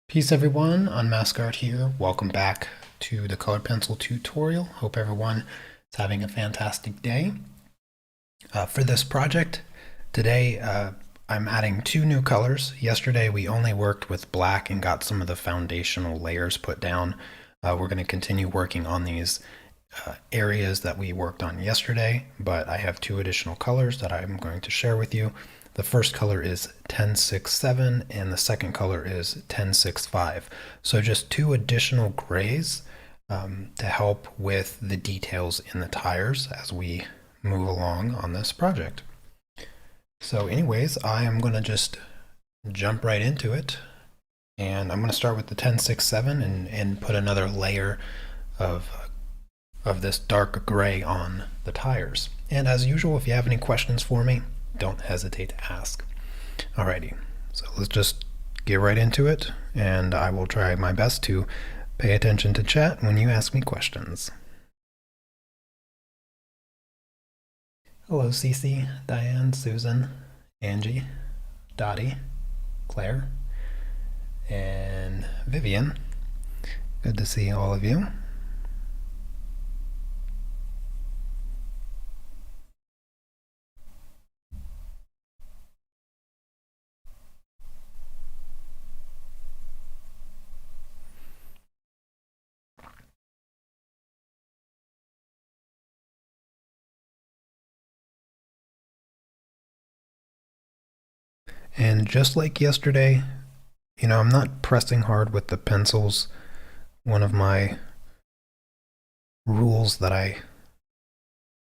Peace everyone, Unmask here. Welcome back to the colored pencil tutorial. Hope everyone is having a fantastic day. For this project, today I'm adding two new colors. Yesterday we only worked with black and got some of the foundational layers put down. We're going to continue working on these areas that we worked on yesterday, but I have two additional colors that I'm going to share with you. The first color is 1067 and the second color is 1065. So just two additional grays to help with the details in the tires as we move along on this project. So anyways, I am going to just jump right into it. And I'm going to start with the 1067 and put another layer of this dark gray on the tires. And as usual, if you have any questions for me, don't hesitate to ask. Alrighty, so let's just get right into it, and I will try my best to pay attention to chat when you ask me questions. Hello, Cece, Diane, Susan, Angie, Dottie, Claire, and Vivian. Good to see all of you. And just like yesterday, I'm not pressing hard with the pencils. One of my rules that I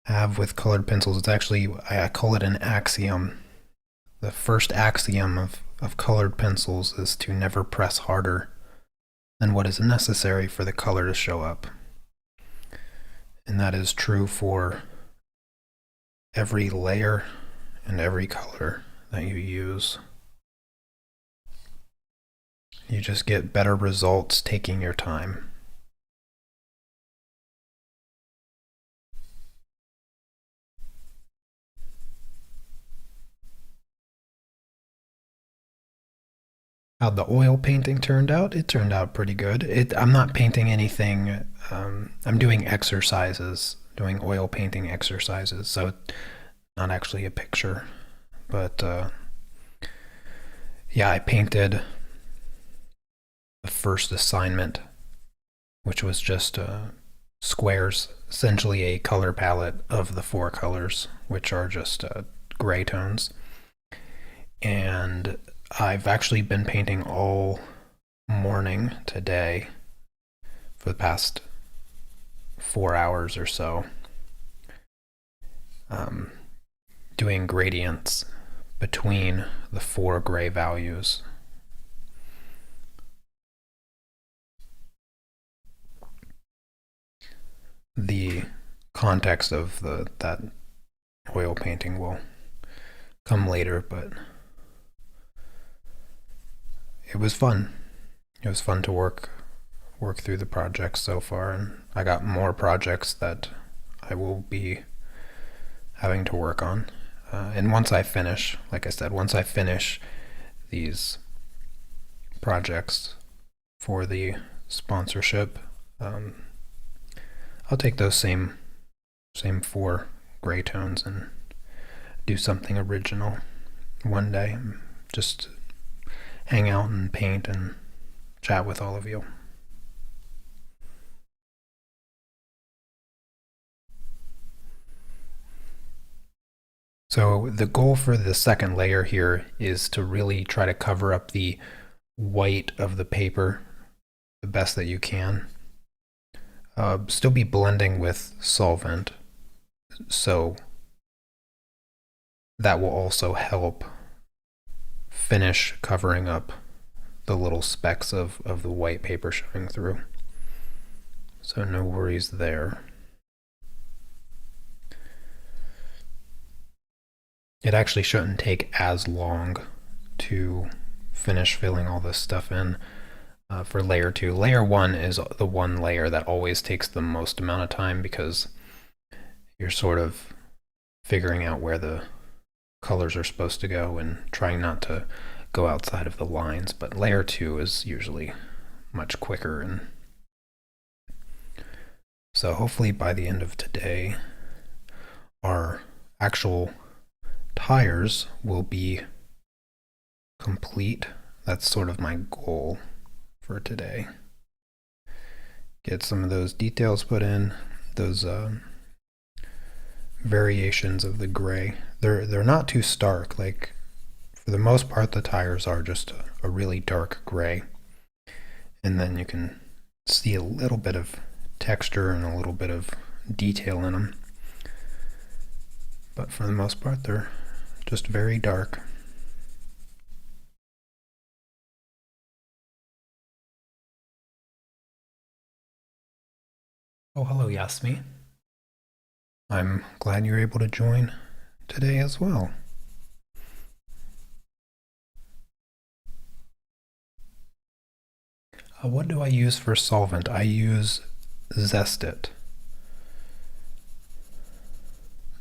have with colored pencils, it's actually, I call it an axiom. The first axiom of colored pencils is to never press harder than what is necessary for the color to show up. And that is true for every layer and every color that you use. You just get better results taking your time. How the oil painting turned out? It turned out pretty good. I'm not painting anything. I'm doing exercises, doing oil painting exercises, so not actually a picture. But yeah, I painted the first assignment, which was just squares, essentially a color palette of the four colors, which are just gray tones. And I've actually been painting all morning today for the past 4 hours or so, doing gradients between the four gray values. The context of that oil painting will come later, but it was fun. It was fun to work through the projects so far, and I got more projects that I will be having to work on. And once I finish, like I said, once I finish these projects for the sponsorship, I'll take those same four gray tones and do something original one day. Just hang out and paint and chat with all of you. So the goal for the second layer here is to really try to cover up the white of the paper the best that you can. Still be blending with solvent, so that will also help finish covering up the little specks of the white paper showing through. So no worries there. It actually shouldn't take as long to finish filling all this stuff in for layer 2. Layer 1 is the one layer that always takes the most amount of time because you're sort of figuring out where the colors are supposed to go and trying not to go outside of the lines, but layer 2 is usually much quicker. And so hopefully by the end of today, our actual tires will be complete. That's sort of my goal for today. Get some of those details put in, those variations of the gray. They're not too stark. Like, for the most part, the tires are just a really dark gray. And then you can see a little bit of texture and a little bit of detail in them. But for the most part, they're just very dark. Oh, hello, Yasmi. I'm glad you're able to join today as well. What do I use for solvent? I use Zest-It.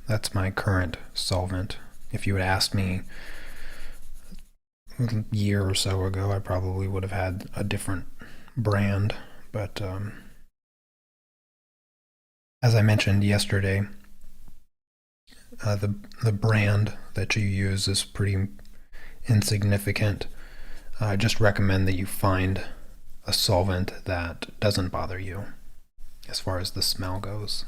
That's my current solvent. If you had asked me a year or so ago, I probably would have had a different brand. But as I mentioned yesterday, the brand that you use is pretty insignificant. I just recommend that you find a solvent that doesn't bother you as far as the smell goes.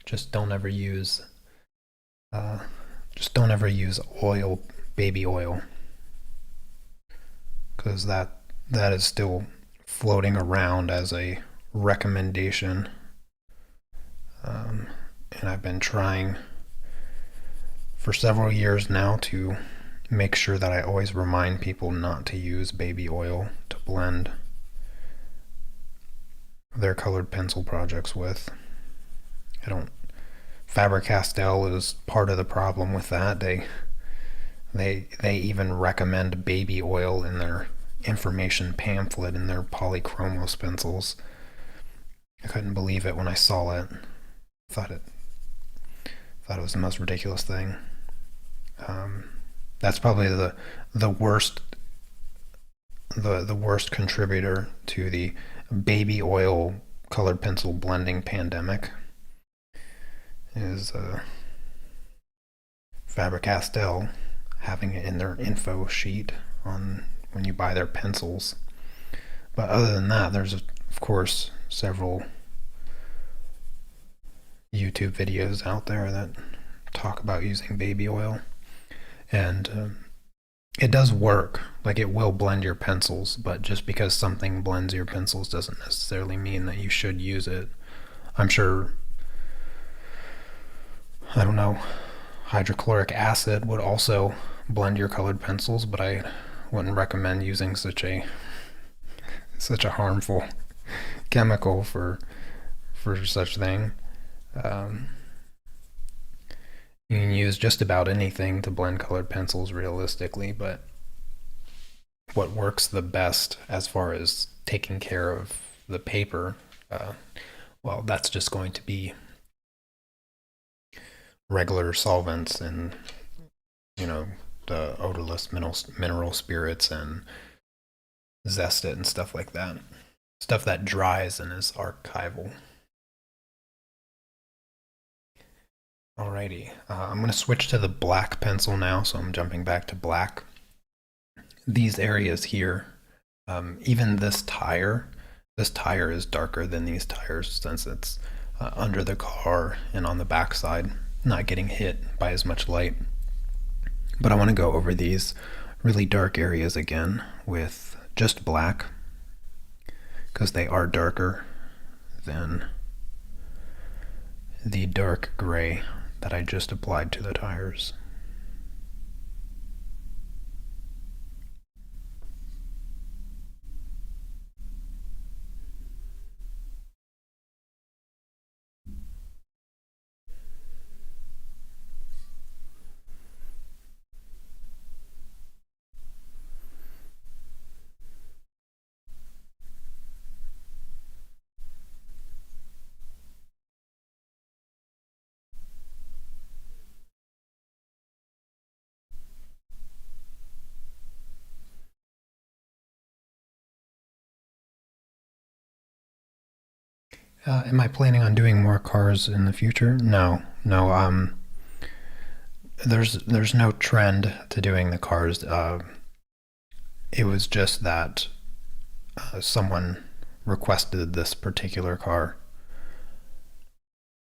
Just don't ever use oil, baby oil, because that is still floating around as a recommendation. And I've been trying for several years now to make sure that I always remind people not to use baby oil to blend their colored pencil projects with. Faber-Castell is part of the problem with that. They even recommend baby oil in their information pamphlet in their polychromos pencils. I couldn't believe it when I saw it. Thought it was the most ridiculous thing. That's probably the worst contributor to the baby oil colored pencil blending pandemic is Faber-Castell having it in their info sheet on when you buy their pencils. But other than that, there's of course several YouTube videos out there that talk about using baby oil, and it does work. Like, it will blend your pencils, but just because something blends your pencils doesn't necessarily mean that you should use it. I'm sure, I don't know, hydrochloric acid would also blend your colored pencils, but I wouldn't recommend using such a harmful chemical for such thing. You can use just about anything to blend colored pencils realistically, but what works the best as far as taking care of the paper, well, that's just going to be regular solvents and, the odorless mineral spirits and Zest-It and stuff like that. Stuff that dries and is archival. Alrighty, I'm going to switch to the black pencil now, so I'm jumping back to black. These areas here, even this tire is darker than these tires since it's under the car and on the backside, not getting hit by as much light. But I want to go over these really dark areas again with just black, because they are darker than the dark gray that I just applied to the tires. Am I planning on doing more cars in the future? No, no. There's no trend to doing the cars. It was just that someone requested this particular car,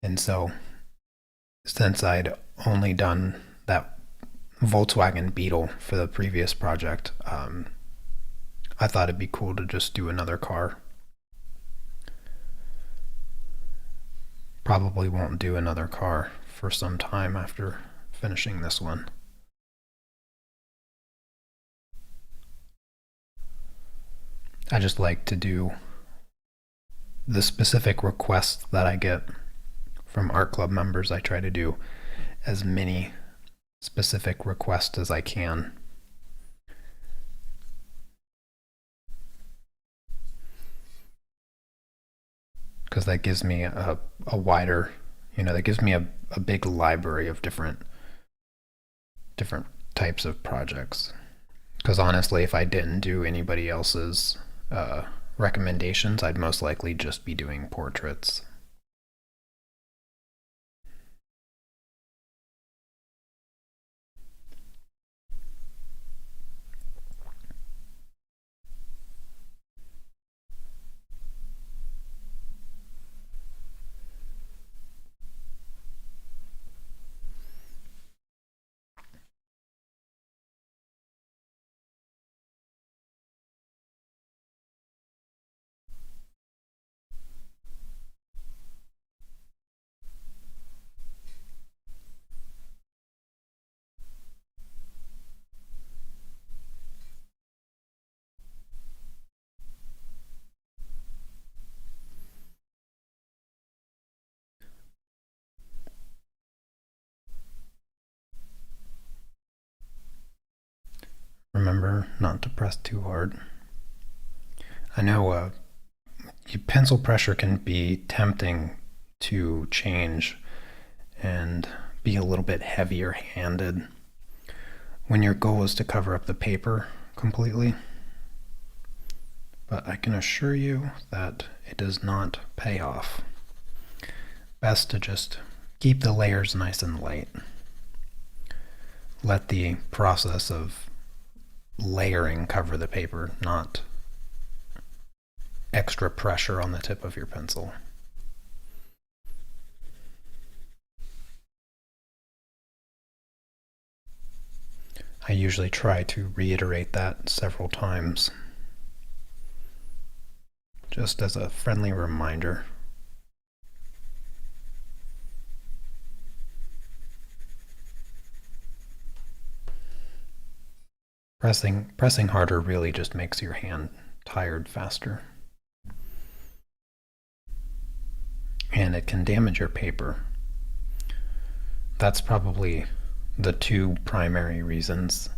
and so since I'd only done that Volkswagen Beetle for the previous project, I thought it'd be cool to just do another car. Probably won't do another car for some time after finishing this one. I just like to do the specific requests that I get from art club members. I try to do as many specific requests as I can, because that gives me a wider, that gives me a big library of different types of projects. Because honestly, if I didn't do anybody else's recommendations, I'd most likely just be doing portraits. Remember not to press too hard. I know pencil pressure can be tempting to change and be a little bit heavier handed when your goal is to cover up the paper completely. But I can assure you that it does not pay off. Best to just keep the layers nice and light. Let the process of layering cover the paper, not extra pressure on the tip of your pencil. I usually try to reiterate that several times, just as a friendly reminder. Pressing harder really just makes your hand tired faster. And it can damage your paper. That's probably the two primary reasons.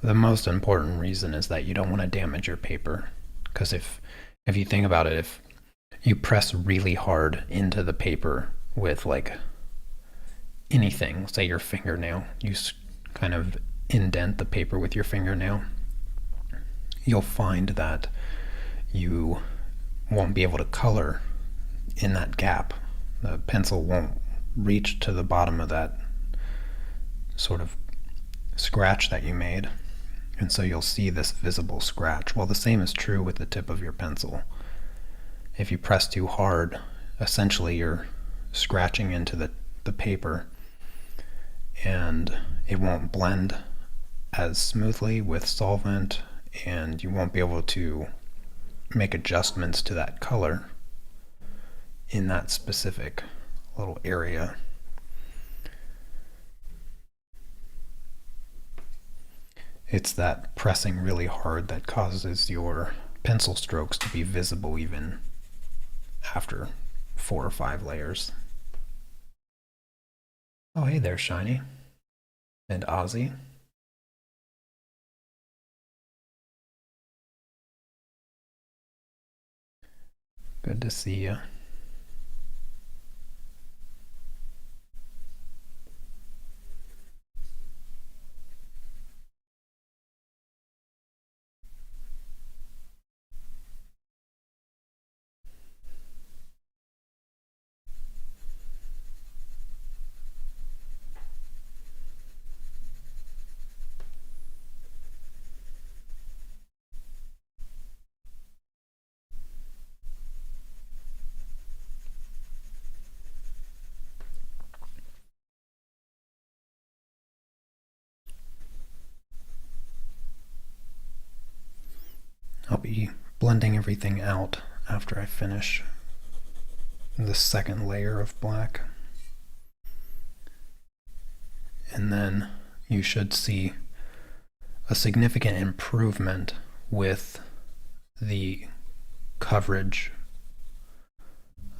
The most important reason is that you don't want to damage your paper. Because if you think about it, if you press really hard into the paper with like anything, say your fingernail, you kind of indent the paper with your fingernail, you'll find that you won't be able to color in that gap. The pencil won't reach to the bottom of that sort of scratch that you made, and so you'll see this visible scratch. Well, the same is true with the tip of your pencil. If you press too hard, essentially you're scratching into the paper, and it won't blend as smoothly with solvent, and you won't be able to make adjustments to that color in that specific little area. It's that pressing really hard that causes your pencil strokes to be visible even after 4 or 5 layers. Oh, hey there, Shiny. And Ozzy. Good to see you. be blending everything out after I finish the second layer of black. And then you should see a significant improvement with the coverage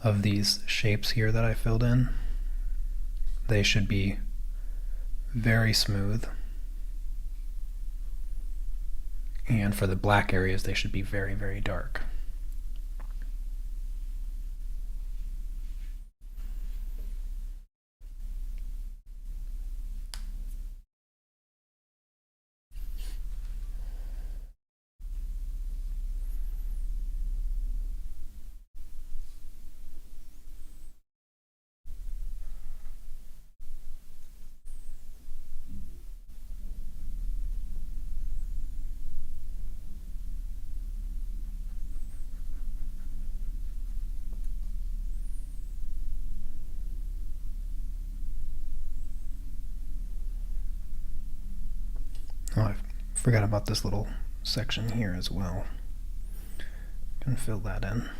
of these shapes here that I filled in. They should be very smooth. And for the black areas, they should be very, very dark. Oh, I forgot about this little section here as well. Can fill that in.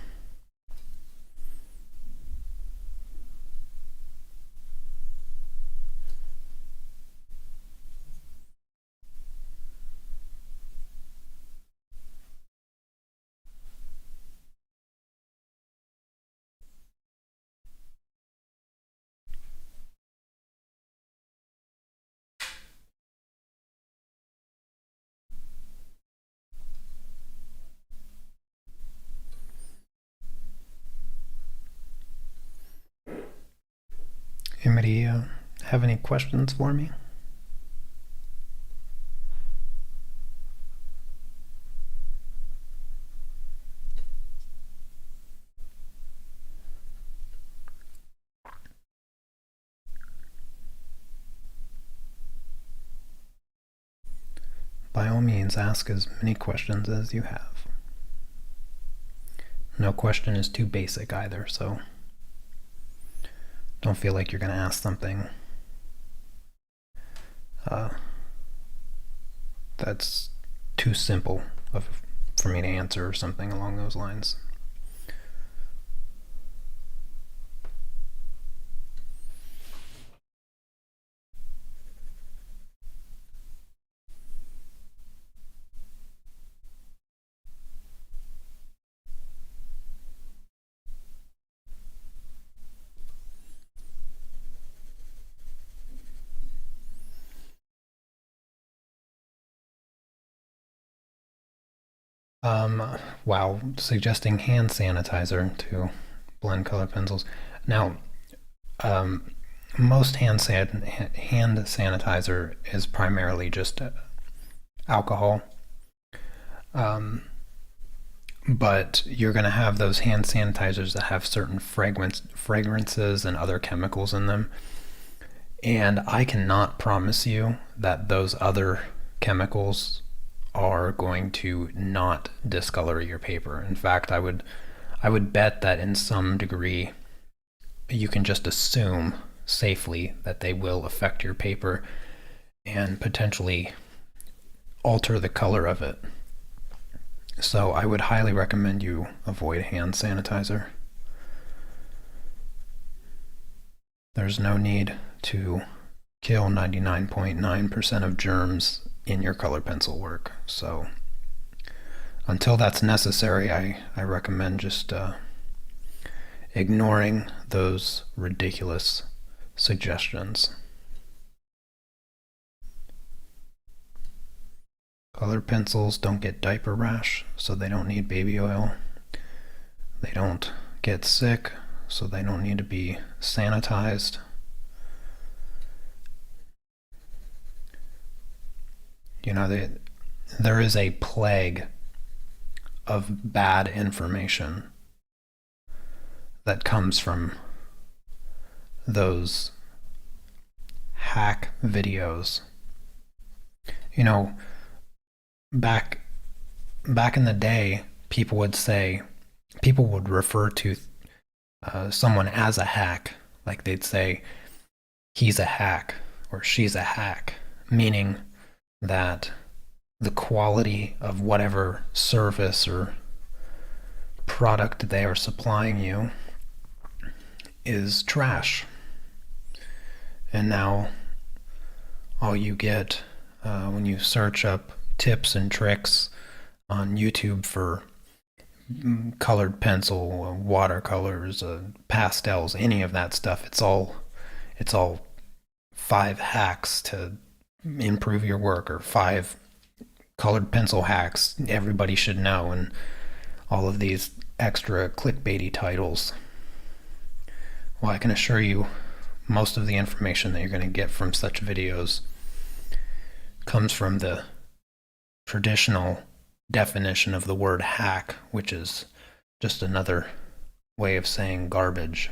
Anybody have any questions for me? By all means, ask as many questions as you have. No question is too basic either, so don't feel like you're going to ask something that's too simple for me to answer, or something along those lines. Wow, suggesting hand sanitizer to blend color pencils. Now, most hand sanitizer is primarily just alcohol, but you're going to have those hand sanitizers that have certain fragrances and other chemicals in them. And I cannot promise you that those other chemicals are going to not discolor your paper. In fact, I would bet that in some degree you can just assume safely that they will affect your paper and potentially alter the color of it. So I would highly recommend you avoid hand sanitizer. There's no need to kill 99.9% of germs in your color pencil work. So until that's necessary, I recommend just ignoring those ridiculous suggestions. Color pencils don't get diaper rash, so they don't need baby oil. They don't get sick, so they don't need to be sanitized. You know, there is a plague of bad information that comes from those hack videos. You know, back in the day, people would refer to someone as a hack. Like they'd say, he's a hack or she's a hack, meaning that the quality of whatever service or product they are supplying you is trash. And now all you get when you search up tips and tricks on YouTube for colored pencil, watercolors, pastels, any of that stuff, it's all 5 hacks to improve your work, or 5 colored pencil hacks everybody should know, and all of these extra clickbaity titles. Well, I can assure you most of the information that you're going to get from such videos comes from the traditional definition of the word hack, which is just another way of saying garbage.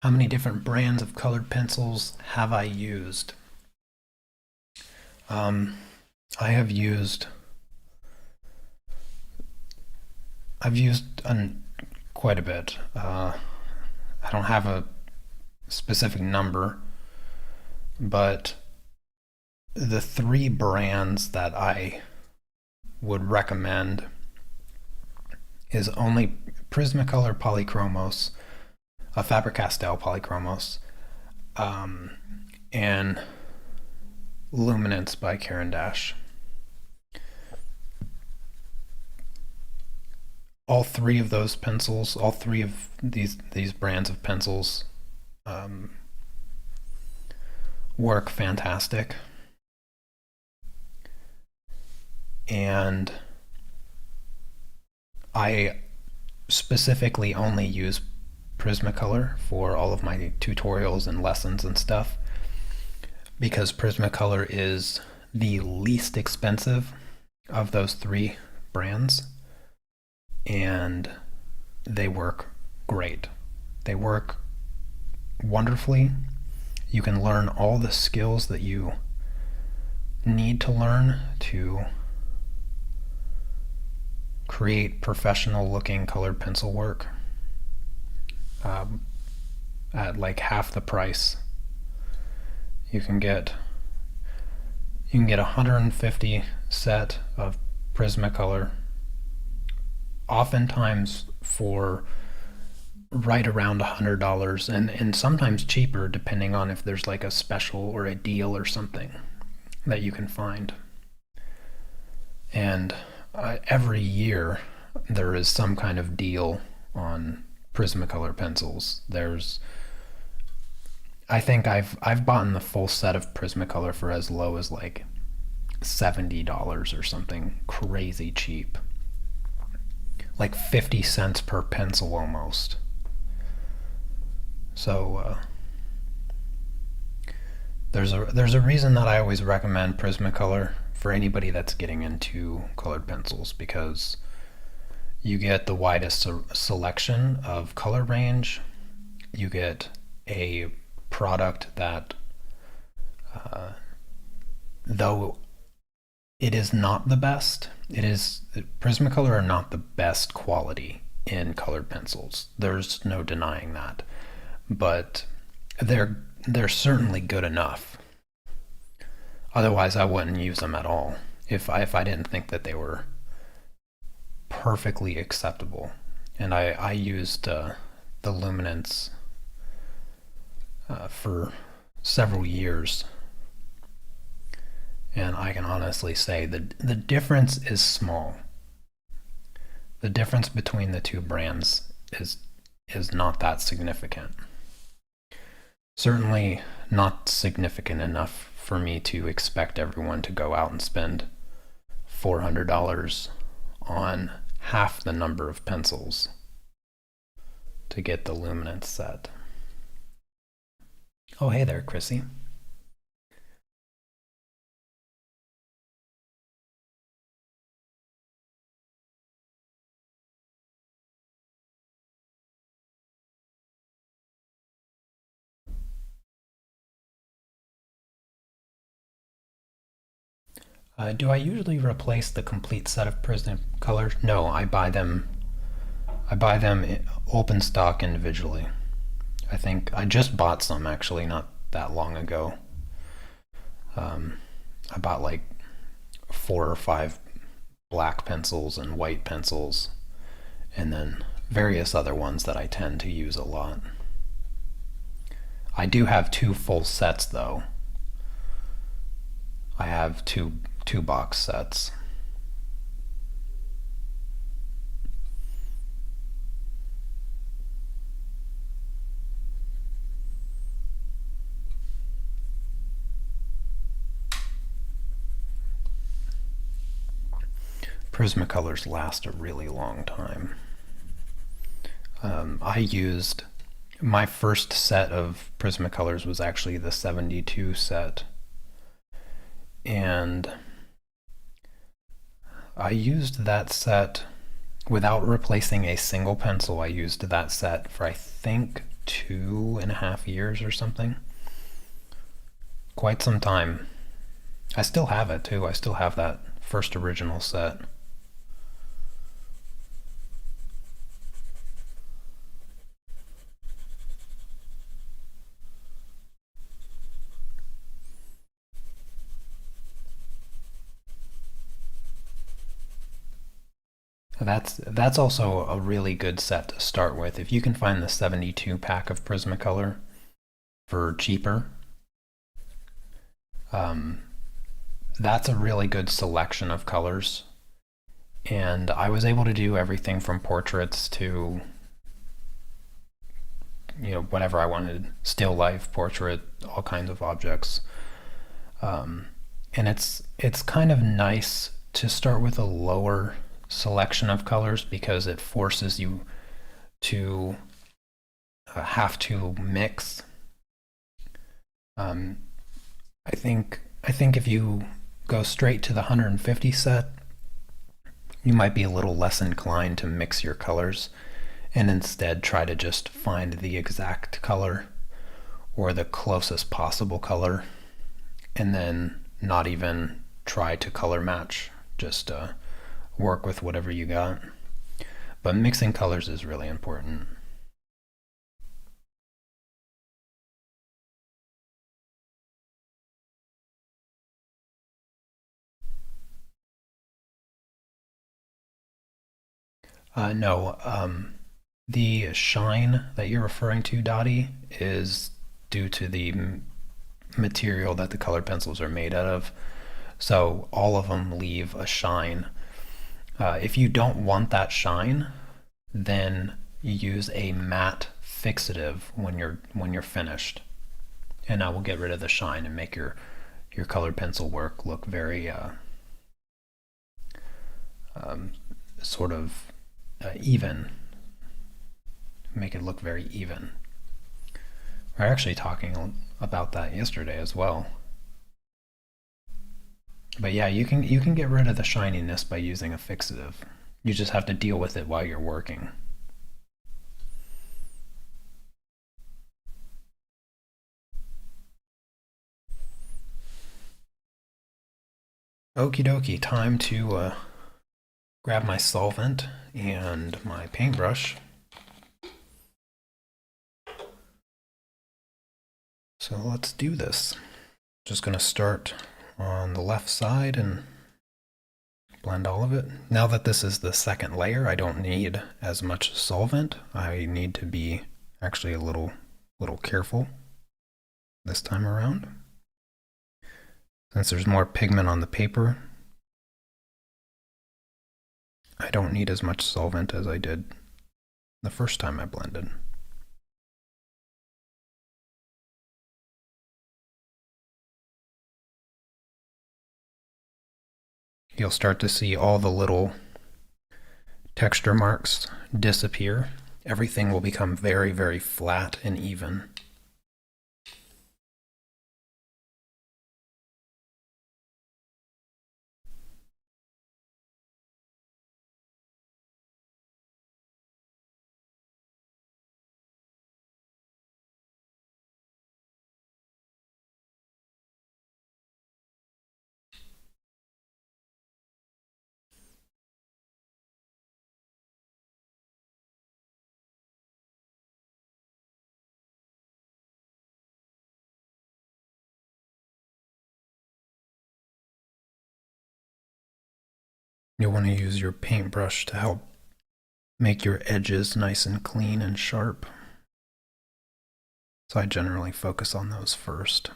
How many different brands of colored pencils have I used? I have used I've used quite a bit. I don't have a specific number, but the 3 brands that I would recommend is only Prismacolor Polychromos, Faber-Castell Polychromos, and Luminance by Caran d'Ache. All 3 of those pencils, all 3 of these brands of pencils work fantastic. And I specifically only use Prismacolor for all of my tutorials and lessons and stuff, because Prismacolor is the least expensive of those 3 brands, and they work great. They work wonderfully. You can learn all the skills that you need to learn to create professional looking colored pencil work at like half the price. You can get 150 set of Prismacolor, oftentimes for right around $100, and sometimes cheaper depending on if there's like a special or a deal or something that you can find. And every year there is some kind of deal on Prismacolor pencils. I think I've bought the full set of Prismacolor for as low as like $70 or something crazy cheap, like 50 cents per pencil almost. So there's a reason that I always recommend Prismacolor for anybody that's getting into colored pencils, because you get the widest selection of color range. You get a product that, though it is not the best, Prismacolor are not the best quality in colored pencils. There's no denying that, but they're certainly good enough. Otherwise, I wouldn't use them at all if I didn't think that they were perfectly acceptable. And I used the Luminance for several years, and I can honestly say that the difference is small. The difference between the 2 brands is not that significant. Certainly not significant enough for me to expect everyone to go out and spend $400 on half the number of pencils to get the Luminance set. Oh, hey there, Chrissy. Do I usually replace the complete set of Prismacolor? No, I buy them I buy them open stock individually. I think I just bought some actually not that long ago. I bought like 4 or 5 black pencils and white pencils, and then various other ones that I tend to use a lot. I do have 2 full sets though. I have two box sets. Prismacolors last a really long time. I used my first set of Prismacolors was actually the 72 set, and I used that set without replacing a single pencil. I used that set for I think 2.5 years or something. Quite some time. I still have it too. I still have that first original set. That's also a really good set to start with. If you can find the 72 pack of Prismacolor for cheaper, that's a really good selection of colors. And I was able to do everything from portraits to whatever I wanted, still life, portrait, all kinds of objects. And it's kind of nice to start with a lower selection of colors because it forces you to have to mix. I think if you go straight to the 150 set, you might be a little less inclined to mix your colors and instead try to just find the exact color or the closest possible color and then not even try to color match, just work with whatever you got. But mixing colors is really important. No, the shine that you're referring to, Dottie, is due to the material that the colored pencils are made out of. So all of them leave a shine. If you don't want that shine, then you use a matte fixative when you're finished, and that will get rid of the shine and make your colored pencil work look very sort of even. Make it look very even. We're actually talking about that yesterday as well. But yeah, you can get rid of the shininess by using a fixative. You just have to deal with it while you're working. Okie dokie, time to grab my solvent and my paintbrush. So let's do this. Just gonna start on the left side and blend all of it. Now that this is the second layer, I don't need as much solvent. I need to be actually a little careful this time around. Since there's more pigment on the paper, I don't need as much solvent as I did the first time I blended. You'll start to see all the little texture marks disappear. Everything will become very, very flat and even. You'll want to use your paintbrush to help make your edges nice and clean and sharp. So I generally focus on those first.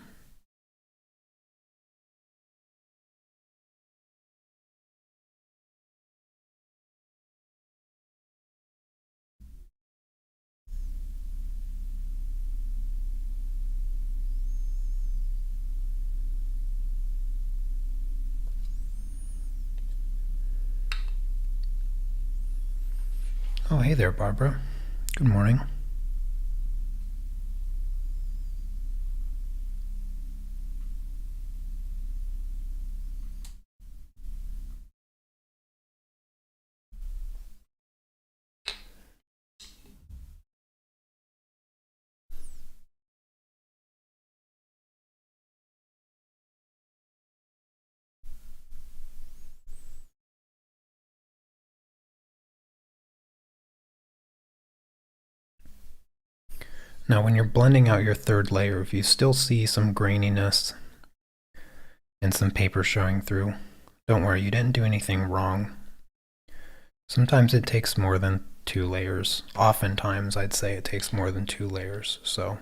Oh, hey there, Barbara. Good morning. Now, when you're blending out your third layer, if you still see some graininess and some paper showing through, don't worry, you didn't do anything wrong. Sometimes it takes more than 2 layers. Oftentimes, I'd say it takes more than 2 layers. So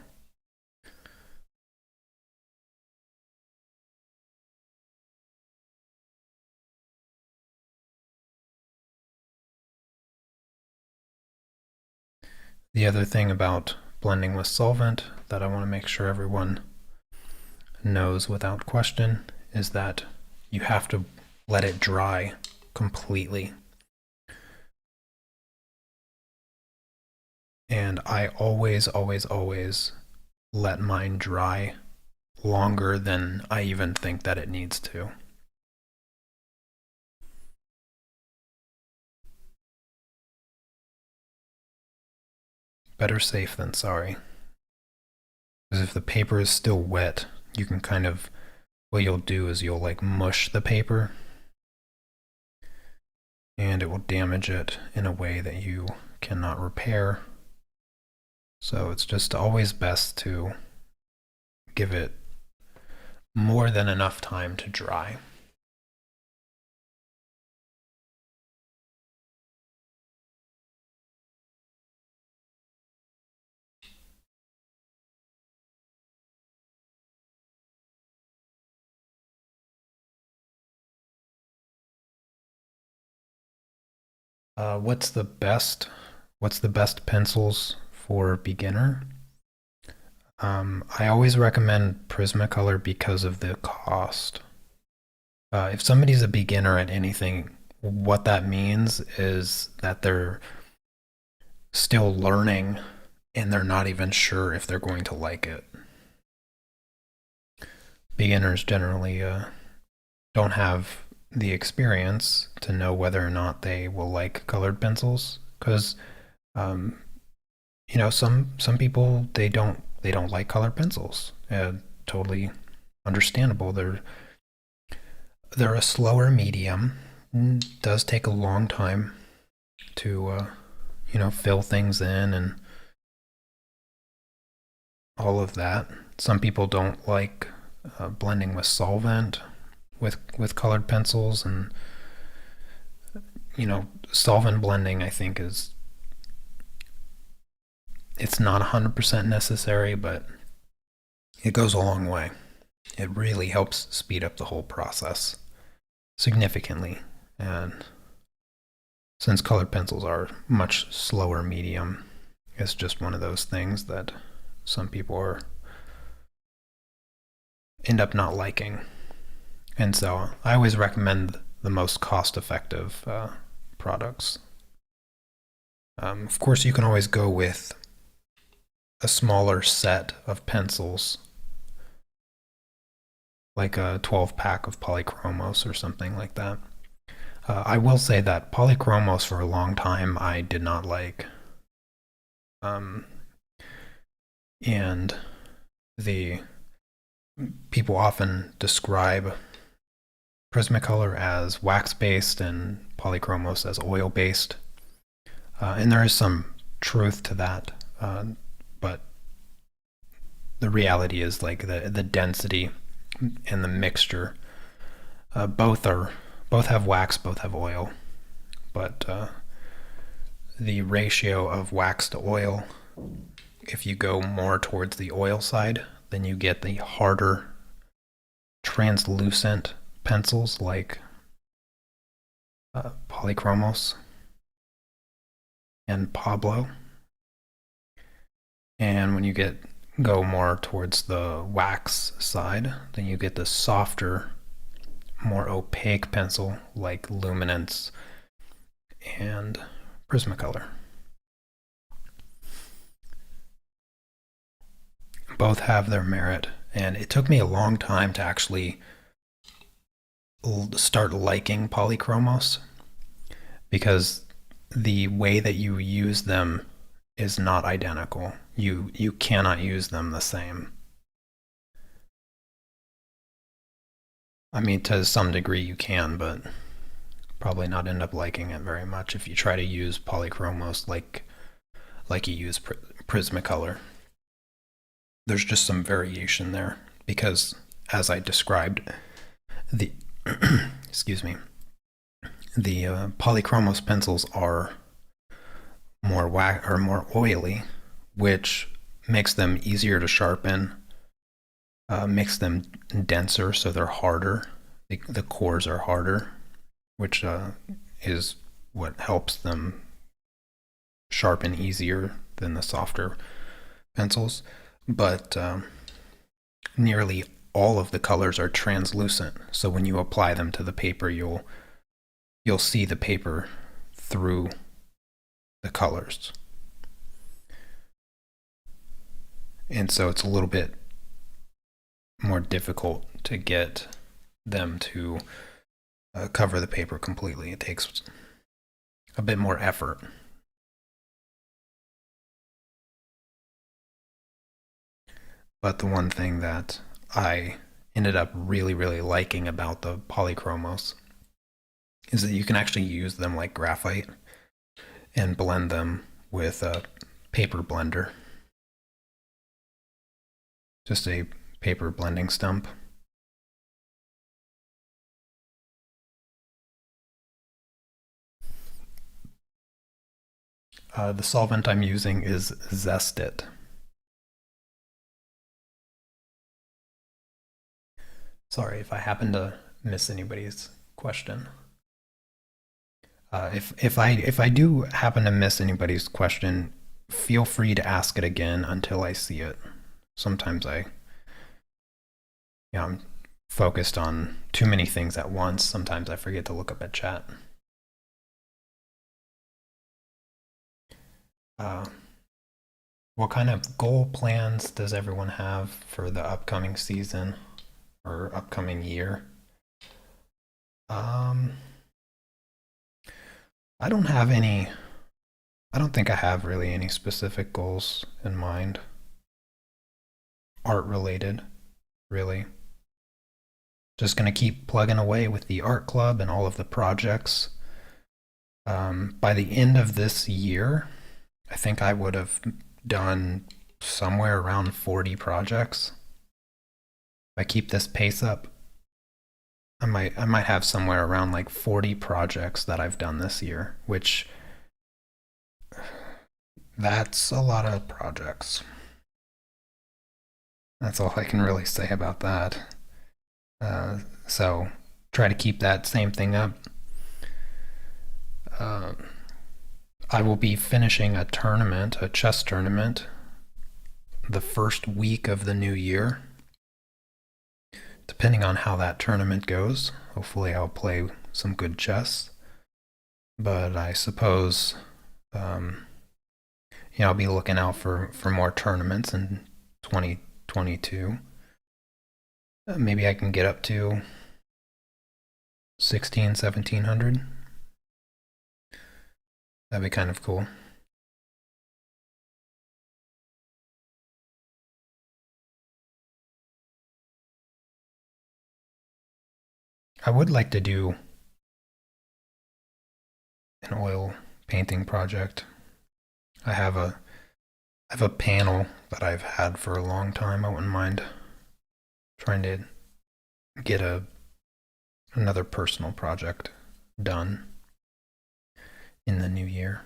the other thing about blending with solvent that I want to make sure everyone knows without question is that you have to let it dry completely. And I always let mine dry longer than I even think that it needs to. Better safe than sorry. Because if the paper is still wet, you can kind of, what you'll do is you'll like mush the paper and it will damage it in a way that you cannot repair. So it's just always best to give it more than enough time to dry. What's the best? What's the best pencils for beginner? I always recommend Prismacolor because of the cost. If somebody's a beginner at anything, what that means is that they're still learning and they're not even sure if they're going to like it. Beginners generally don't have the experience to know whether or not they will like colored pencils because some people they don't like colored pencils. Totally understandable. They're a slower medium. It does take a long time to fill things in and all of that. Some people don't like blending with solvent with colored pencils, and solvent blending I think it's not 100% necessary, but it goes a long way. It really helps speed up the whole process significantly. And since colored pencils are much slower medium, it's just one of those things that some people end up not liking. And so I always recommend the most cost-effective products. Of course, you can always go with a smaller set of pencils, like a 12-pack of polychromos or something like that. I will say that polychromos for a long time I did not like. And the people often describe Prismacolor as wax-based and polychromos as oil-based. And there is some truth to that, but the reality is like the density and the mixture, both are both have wax, both have oil, but the ratio of wax to oil, if you go more towards the oil side, then you get the harder translucent pencils like Polychromos and Pablo. And when you go more towards the wax side, then you get the softer, more opaque pencil like Luminance and Prismacolor. Both have their merit, and it took me a long time to actually start liking Polychromos because the way that you use them is not identical. You cannot use them the same. I mean, to some degree you can, but probably not end up liking it very much if you try to use Polychromos like you use Prismacolor. There's just some variation there because, as I described, the excuse me, the Polychromos pencils are more oily, which makes them easier to sharpen, makes them denser, so they're harder. The cores are harder, which is what helps them sharpen easier than the softer pencils. But nearly all of the colors are translucent, so when you apply them to the paper, you'll see the paper through the colors. And so it's a little bit more difficult to get them to cover the paper completely. It takes a bit more effort. But the one thing that I ended up really, really liking about the Polychromos is that you can actually use them like graphite and blend them with a paper blender. Just a paper blending stump. The solvent I'm using is Zest-It. Sorry if I happen to miss anybody's question. If I do happen to miss anybody's question, feel free to ask it again until I see it. Sometimes I'm focused on too many things at once. Sometimes I forget to look up at chat. What kind of goal plans does everyone have for the upcoming season or upcoming year? I don't have any. I don't think I have really any specific goals in mind. Art related, really. Just gonna keep plugging away with the art club and all of the projects. By the end of this year, I think I would have done somewhere around 40 projects. If I keep this pace up, I might have somewhere around like 40 projects that I've done this year, which that's a lot of projects. That's all I can really say about that. So try to keep that same thing up. I will be finishing a chess tournament, the first week of the new year. Depending on how that tournament goes, hopefully I'll play some good chess. But I suppose, I'll be looking out for more tournaments in 2022. Maybe I can get up to 1700. That'd be kind of cool. I would like to do an oil painting project. I have a panel that I've had for a long time. I wouldn't mind trying to get a another personal project done in the new year.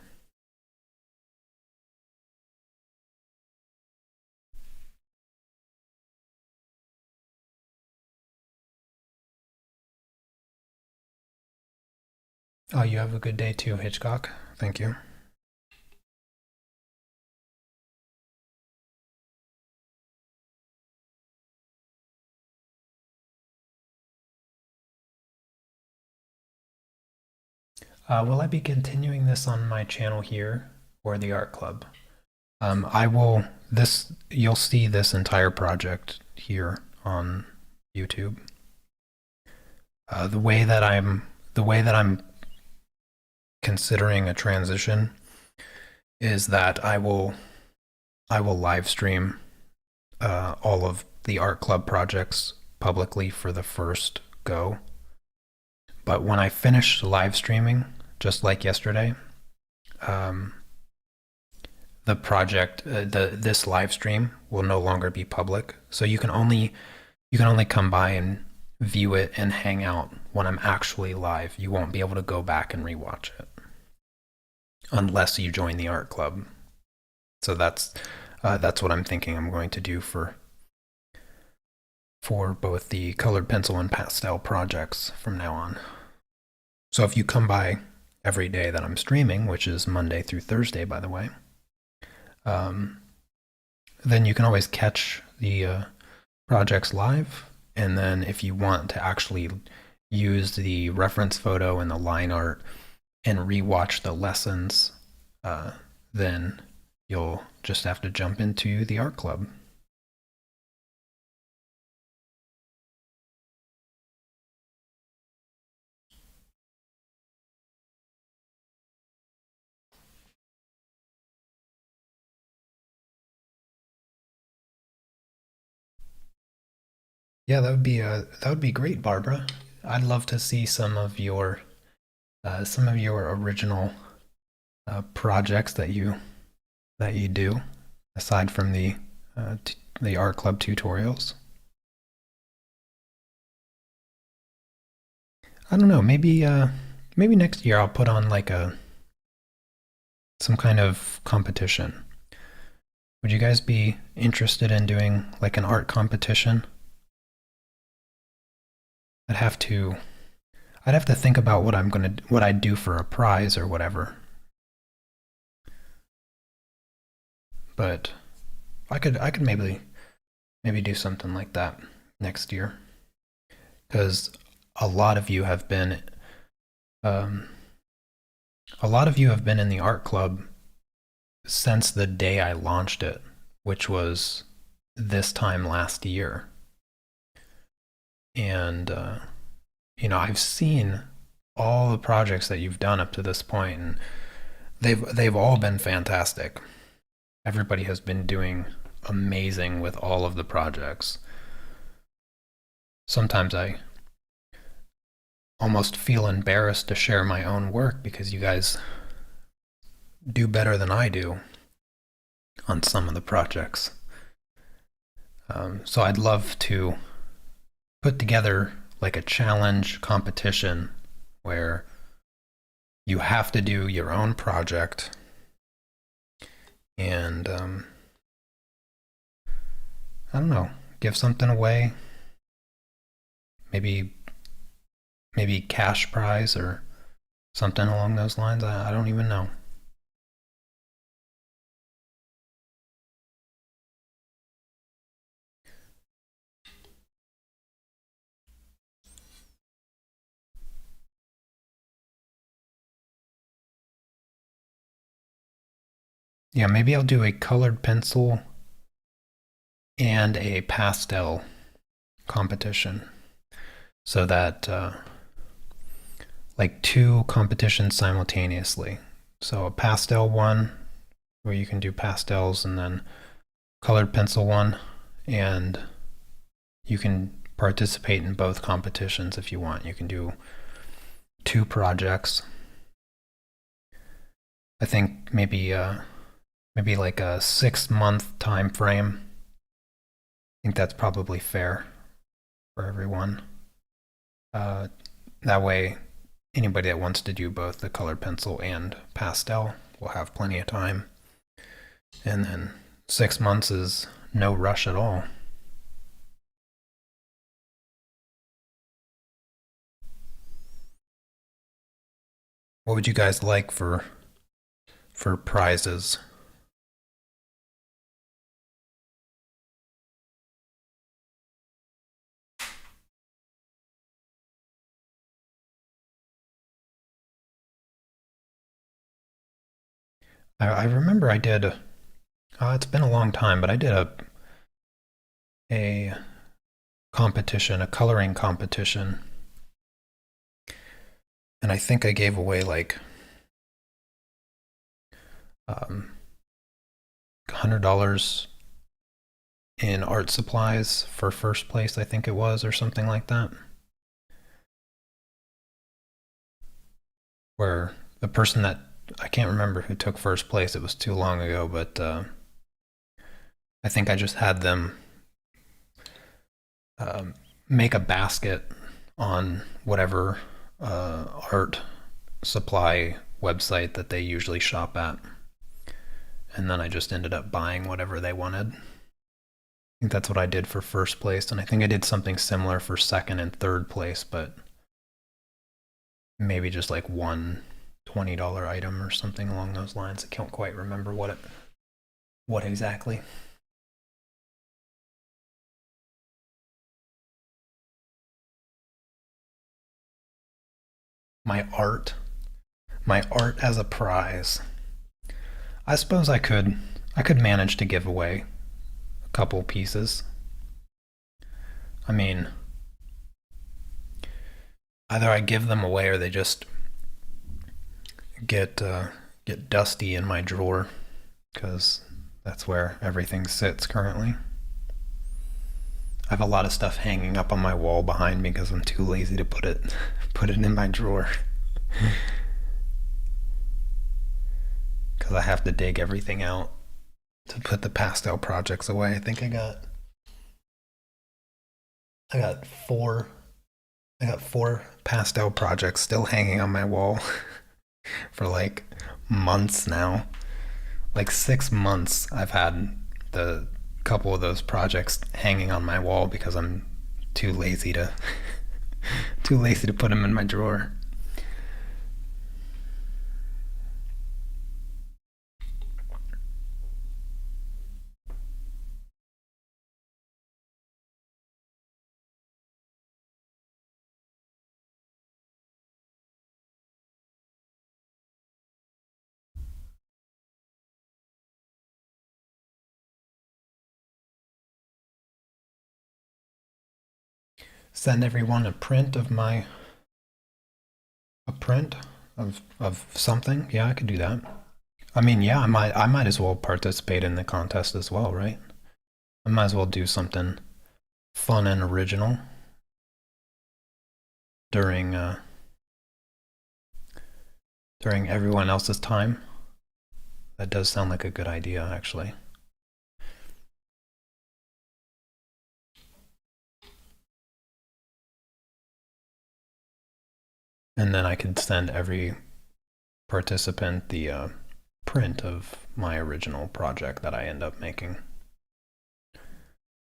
Oh, you have a good day too, Hitchcock. Thank you. Will I be continuing this on my channel here or the art club? I will. This you'll see this entire project here on YouTube. The way that I'm considering a transition is that I will live stream all of the art club projects publicly for the first go. But when I finish live streaming, just like yesterday, um, the project, this live stream will no longer be public. So you can only come by and view it and hang out when I'm actually live. You won't be able to go back and rewatch it unless you join the art club. So that's what I'm thinking I'm going to do for both the colored pencil and pastel projects from now on. So if you come by every day that I'm streaming, which is Monday through Thursday, by the way, um, then you can always catch the projects live. And then if you want to actually use the reference photo and the line art and rewatch the lessons, then you'll just have to jump into the art club. Yeah, that would be great, Barbara. I'd love to see some of your original projects that you do aside from the art club tutorials. I don't know. Maybe next year I'll put on like a some kind of competition. Would you guys be interested in doing like an art competition? I'd have to I'd have to think about what I'd do for a prize or whatever. But I could maybe do something like that next year because a lot of you have been um, a lot of you have been in the art club since the day I launched it, which was this time last year. And I've seen all the projects that you've done up to this point, and they've all been fantastic. Everybody has been doing amazing with all of the projects. Sometimes I almost feel embarrassed to share my own work because you guys do better than I do on some of the projects. So I'd love to put together like a challenge competition where you have to do your own project and I don't know, give something away. Maybe cash prize or something along those lines. I don't even know. Yeah, maybe I'll do a colored pencil and a pastel competition so that like two competitions simultaneously. So a pastel one where you can do pastels and then colored pencil one, and you can participate in both competitions if you want. You can do two projects. I think maybe like a 6 month time frame. I think that's probably fair for everyone. That way, anybody that wants to do both the colored pencil and pastel will have plenty of time. And then 6 months is no rush at all. What would you guys like for prizes? I remember I did. It's been a long time, but I did a competition, a coloring competition, and I think I gave away like $100 in art supplies for first place. I think it was, or something like that. Where the person that I can't remember who took first place. It was too long ago, but I think I just had them make a basket on whatever art supply website that they usually shop at. And then I just ended up buying whatever they wanted. I think that's what I did for first place. And I think I did something similar for second and third place, but maybe just like one $20 item or something along those lines. I can't quite remember what exactly. My art as a prize. I suppose I could manage to give away a couple pieces. I mean, either I give them away or they just get dusty in my drawer, because that's where everything sits currently. I have a lot of stuff hanging up on my wall behind me because I'm too lazy to put it in my drawer. Because I have to dig everything out to put the pastel projects away. I think I got four pastel projects still hanging on my wall for like months now. Like 6 months I've had the couple of those projects hanging on my wall because I'm too lazy to put them in my drawer. Send everyone a print of something. Yeah, I could do that. I mean, yeah, I might as well participate in the contest as well, right? I might as well do something fun and original during everyone else's time. That does sound like a good idea, actually. And then I could send every participant the print of my original project that I end up making.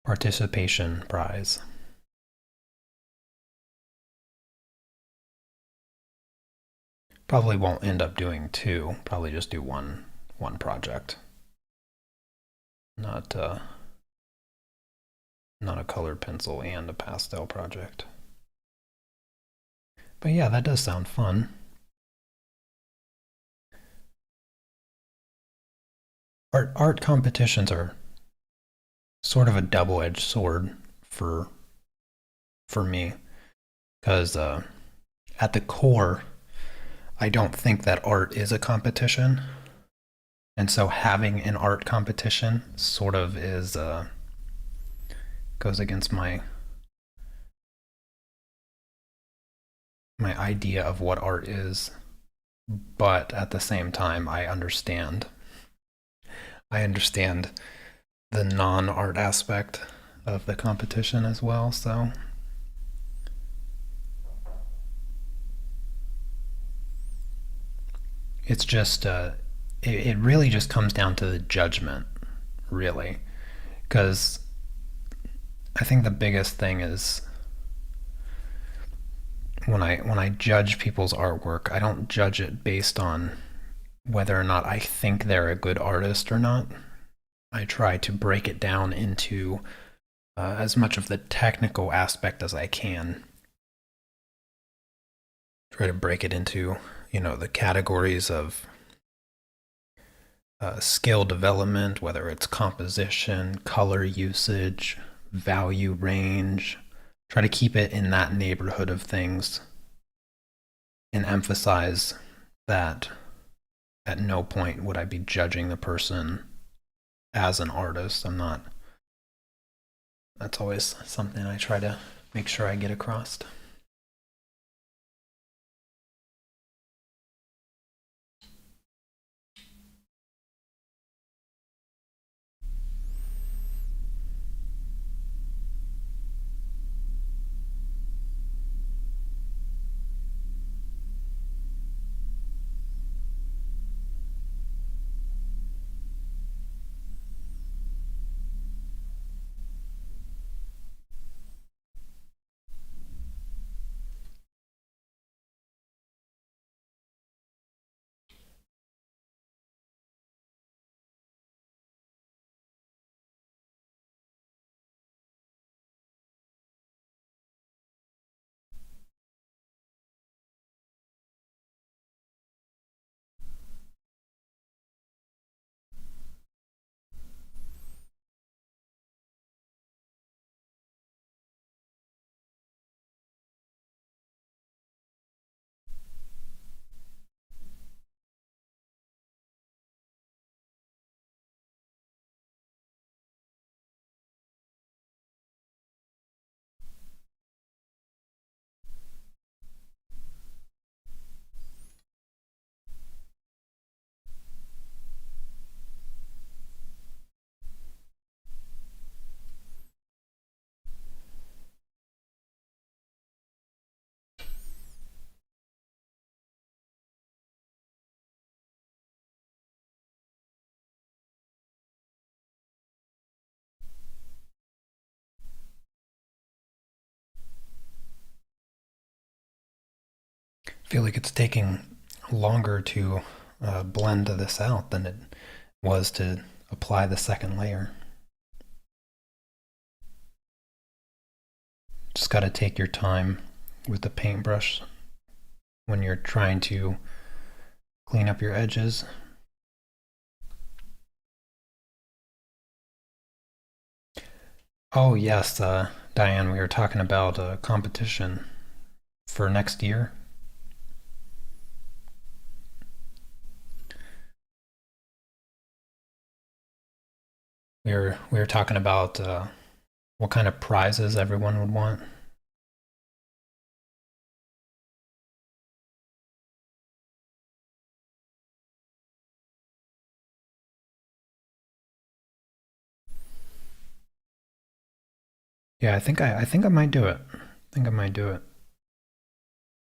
Participation prize. Probably won't end up doing two. Probably just do one project. Not a colored pencil and a pastel project. But yeah, that does sound fun. Art competitions are sort of a double-edged sword for me, because at the core, I don't think that art is a competition, and so having an art competition sort of is goes against my idea of what art is. But at the same time, I understand the non-art aspect of the competition as well. So It's just it really just comes down to the judgment, really, because I think the biggest thing is when I judge people's artwork, I don't judge it based on whether or not I think they're a good artist or not. I try to break it down into as much of the technical aspect as I can. Try to break it into, the categories of skill development, whether it's composition, color usage, value range. Try to keep it in that neighborhood of things and emphasize that at no point would I be judging the person as an artist. I'm not. That's always something I try to make sure I get across. I feel like it's taking longer to blend this out than it was to apply the second layer. Just got to take your time with the paintbrush when you're trying to clean up your edges. Oh, yes, Diane, we were talking about a competition for next year. We were talking about what kind of prizes everyone would want. Yeah, I think I might do it. I think I might do it.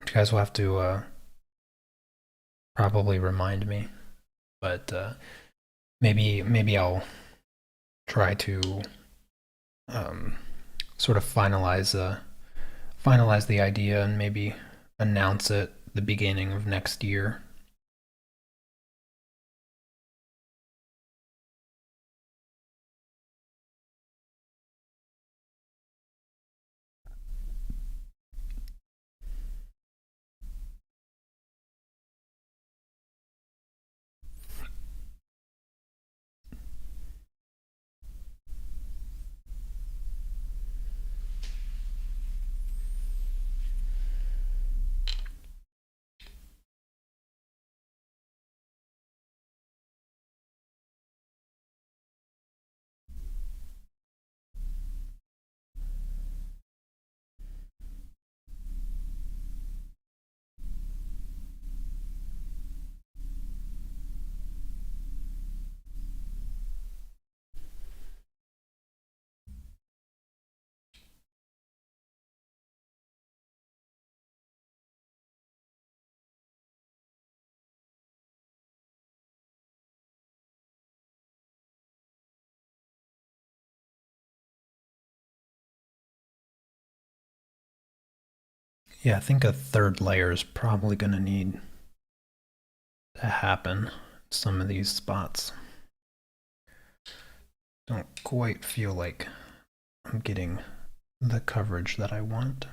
You guys will have to probably remind me, but maybe I'll try to um, sort of finalize the idea and maybe announce it the beginning of next year. Yeah, I think a third layer is probably going to need to happen in some of these spots. Don't quite feel like I'm getting the coverage that I want.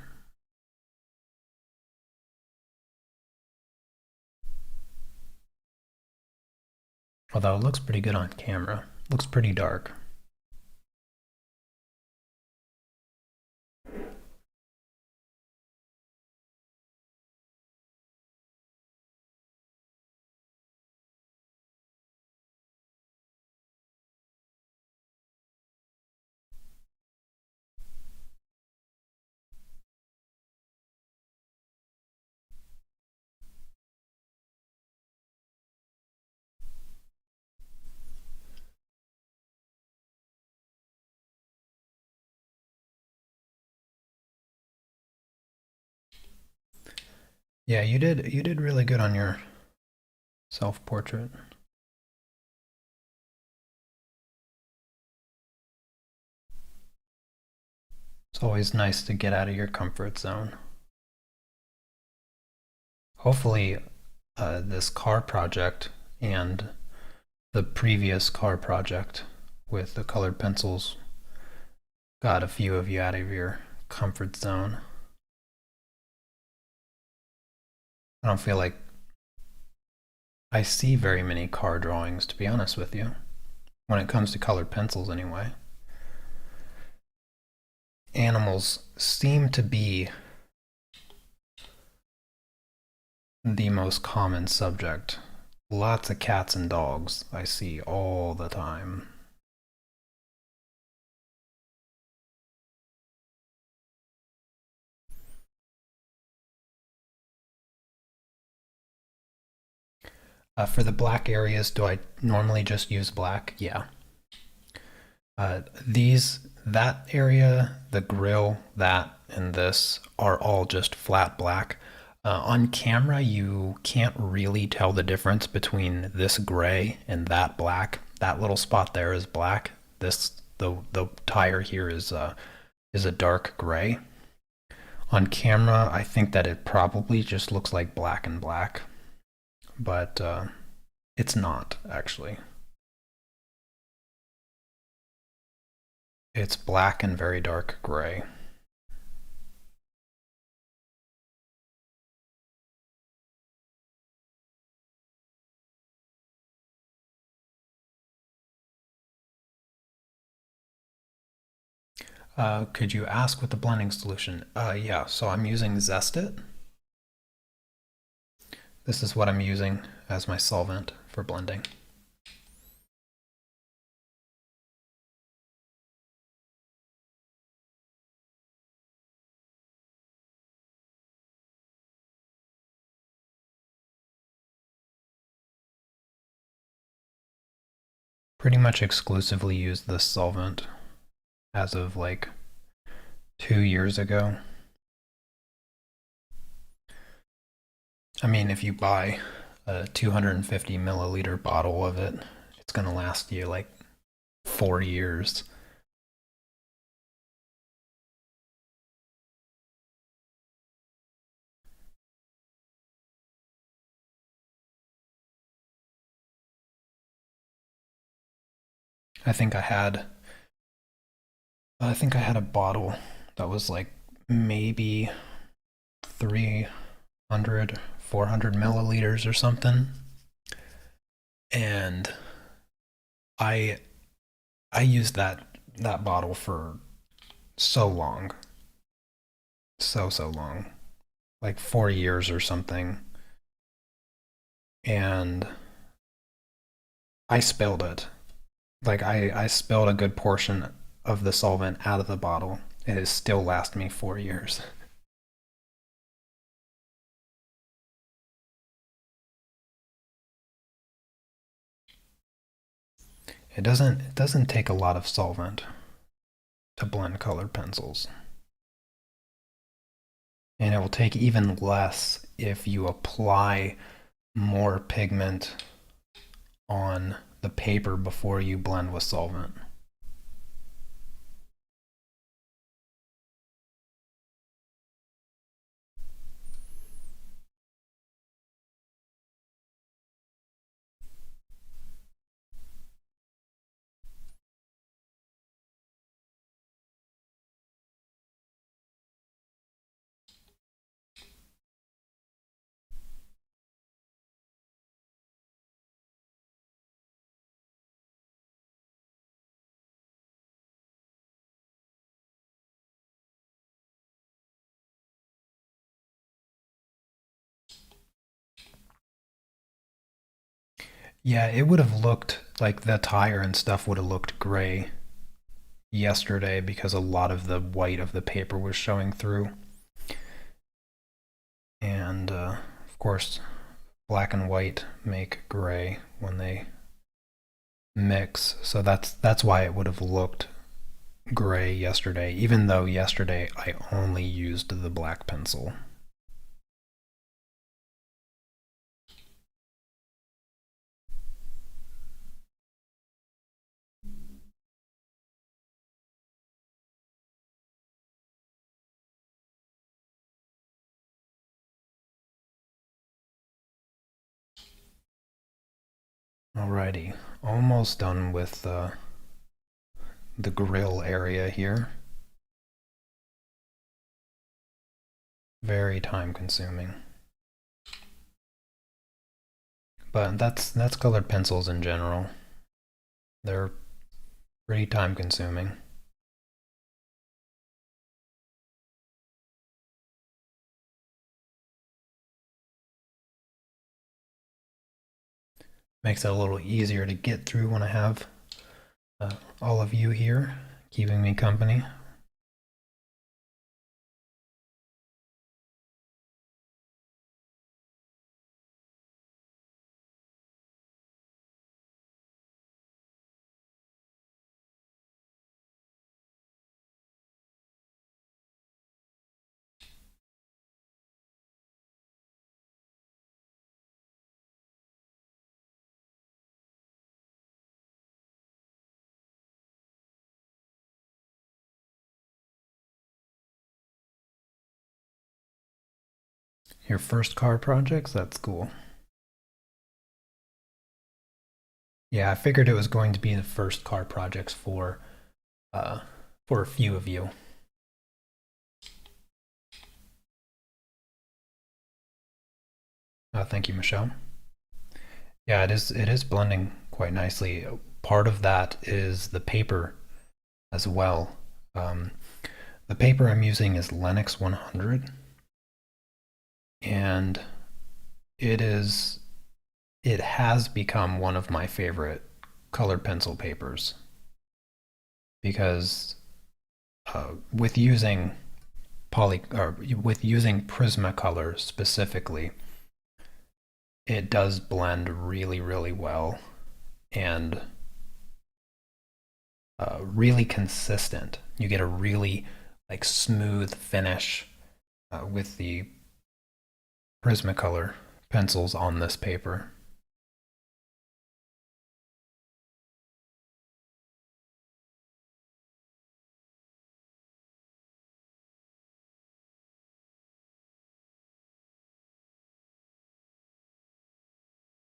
Although it looks pretty good on camera. Looks pretty dark. Yeah, you did really good on your self-portrait. It's always nice to get out of your comfort zone. Hopefully, this car project and the previous car project with the colored pencils got a few of you out of your comfort zone. I don't feel like I see very many car drawings, to be honest with you, when it comes to colored pencils anyway. Animals seem to be the most common subject. Lots of cats and dogs I see all the time. For the black areas, do I normally just use black? Yeah. That area, the grill, that, and this are all just flat black. On camera, you can't really tell the difference between this gray and that black. That little spot there is black. The tire here is a dark gray. On camera, I think that it probably just looks like black and black, but it's not actually. It's black and very dark gray. Could you ask with the blending solution? Yeah, so I'm using Zest It. This is what I'm using as my solvent for blending. Pretty much exclusively use this solvent as of like 2 years ago. I mean, if you buy a 250 milliliter bottle of it, it's going to last you like 4 years. I think I had I think I had a bottle that was like maybe 300, 400 milliliters or something. And I I used that bottle for so long. So long. Like 4 years or something. And I spilled it. Like I spilled a good portion of the solvent out of the bottle. It has still lasted me 4 years. It doesn't take a lot of solvent to blend colored pencils. And it will take even less if you apply more pigment on the paper before you blend with solvent. Yeah, it would have looked like the tire and stuff would have looked gray yesterday because a lot of the white of the paper was showing through. And of course, black and white make gray when they mix. So that's why it would have looked gray yesterday, even though yesterday I only used the black pencil. Alrighty, almost done with the grill area here. Very time consuming. But that's colored pencils in general. They're pretty time consuming. Makes it a little easier to get through when I have all of you here keeping me company. Your first car projects? That's cool. Yeah, I figured it was going to be the first car projects uh, for a few of you. Thank you, Michelle. Yeah, it is blending quite nicely. Part of that is the paper as well. Um, the paper I'm using is Lennox 100, and it is it has become one of my favorite colored pencil papers because with using with using Prismacolor specifically, it does blend really, really well and really consistent. You get a really like smooth finish with the Prismacolor pencils on this paper.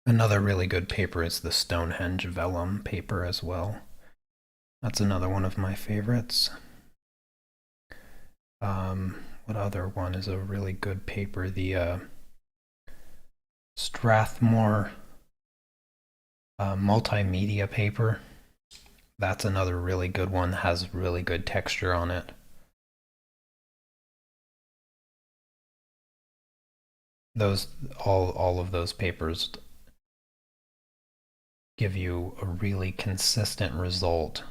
Another really good paper is the Stonehenge vellum paper as well. That's another one of my favorites. What other one is a really good paper? The Strathmore multimedia paper. That's another really good one. Has really good texture on it. Those all of those papers give you a really consistent result.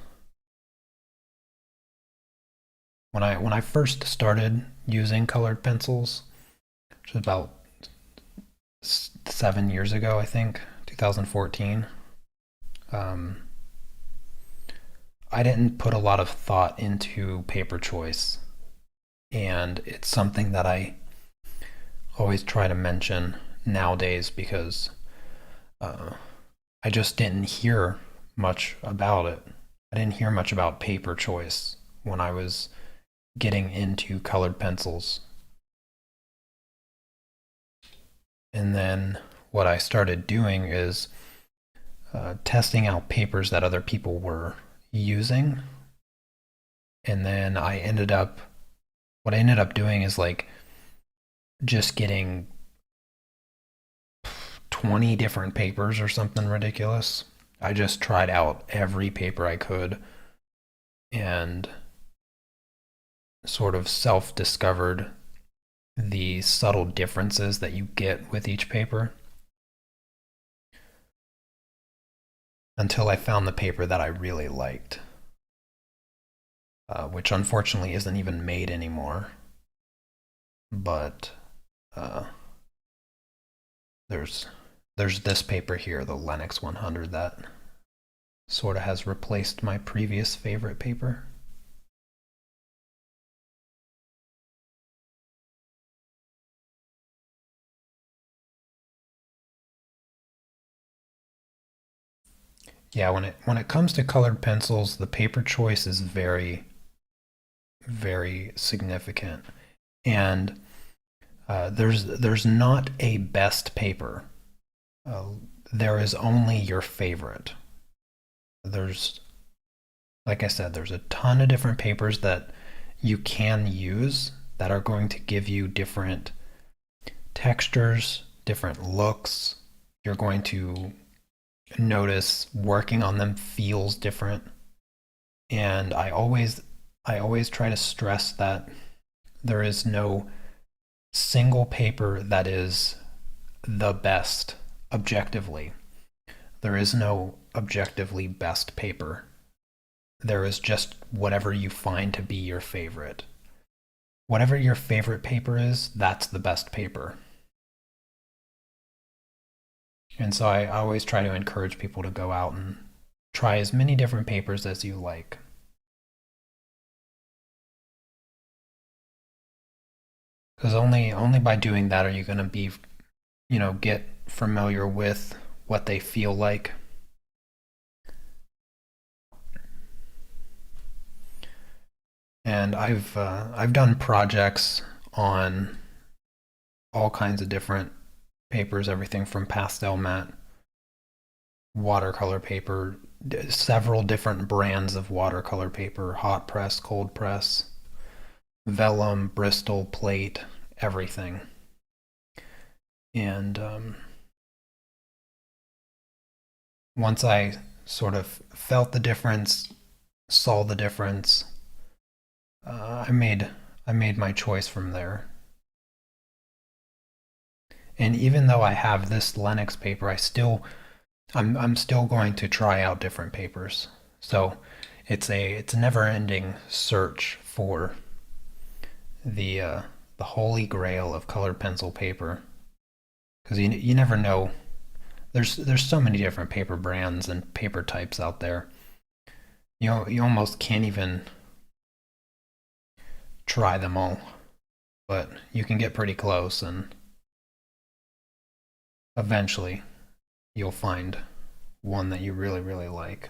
When I first started using colored pencils, which was about 7 years ago, I think, 2014. Um, I didn't put a lot of thought into paper choice, and it's something that I always try to mention nowadays because uh, I just didn't hear much about it. I didn't hear much about paper choice when I was getting into colored pencils. And then what I started doing is testing out papers that other people were using. And then what I ended up doing is like just getting 20 different papers or something ridiculous. I just tried out every paper I could and sort of self discovered the subtle differences that you get with each paper. until I found the paper that I really liked, which unfortunately isn't even made anymore. But uh, there's there's this paper here, the Lennox 100, that sort of has replaced my previous favorite paper. Yeah, when it comes to colored pencils, the paper choice is very, very significant. And there's not a best paper. Uh, there is only your favorite. There's, like I said, there's a ton of different papers that you can use that are going to give you different textures, different looks. You're going to notice working on them feels different. And I always try to stress that there is no single paper that is the best objectively. There is no objectively best paper. There is just whatever you find to be your favorite. Whatever your favorite paper is, that's the best paper. And so I always try to encourage people to go out and try as many different papers as you like. Because only by doing that are you going to be, get familiar with what they feel like. And I've done projects on all kinds of different papers, everything from pastel matte, watercolor paper, several different brands of watercolor paper, hot press, cold press, vellum, Bristol, plate, everything. And once I sort of felt the difference, saw the difference, I made my choice from there. And even though I have this Lennox paper, I'm still going to try out different papers. So it's a never-ending search for the holy grail of colored pencil paper, because you never know. There's so many different paper brands and paper types out there. You almost can't even try them all, but you can get pretty close, and eventually you'll find one that you really, really like.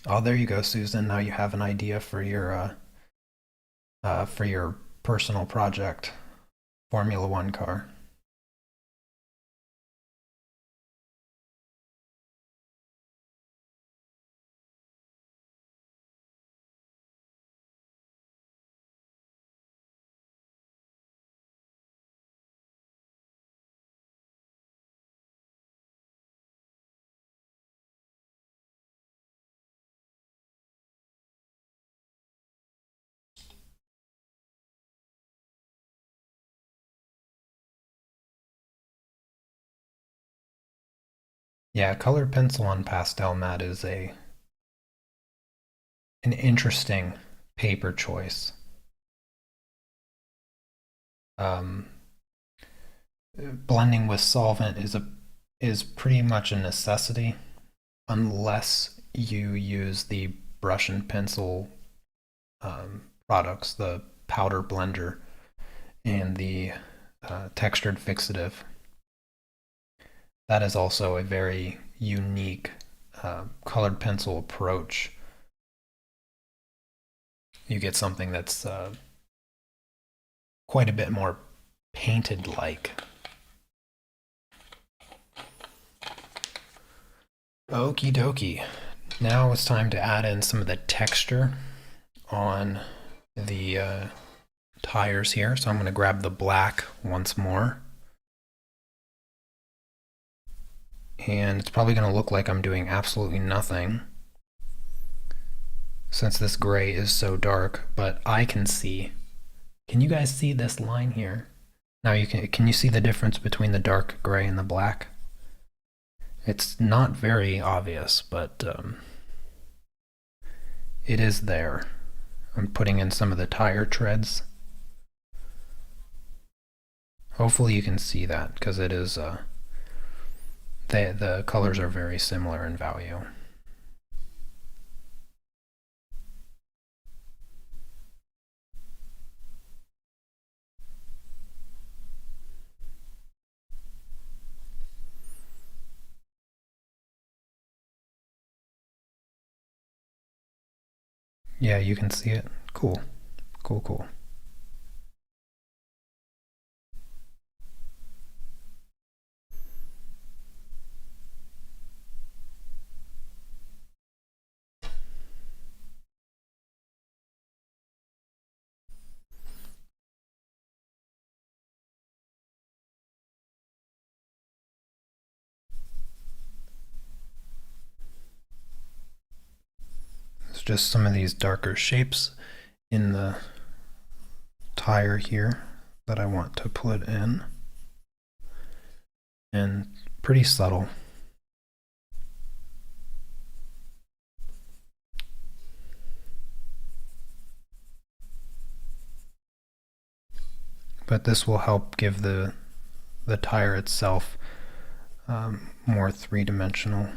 Oh, there you go, Susan. Now you have an idea for your personal project, Formula One car. Yeah, colored pencil on pastel matte is a an interesting paper choice. Um, Blending with solvent is pretty much a necessity unless you use the brush and pencil products, the powder blender and the textured fixative. That is also a very unique colored pencil approach. You get something that's quite a bit more painted like. Okie dokie. Now it's time to add in some of the texture on the tires here. So I'm going to grab the black once more. And it's probably going to look like I'm doing absolutely nothing. since this gray is so dark, but I can see. Can you guys see this line here? Now can you see the difference between the dark gray and the black? It's not very obvious, but it is there. I'm putting in some of the tire treads. Hopefully you can see that, because it is the colors are very similar in value. Yeah, you can see it. Cool. Cool, cool. It's just some of these darker shapes in the tire here that I want to put in. And pretty subtle. But this will help give the tire itself more three-dimensional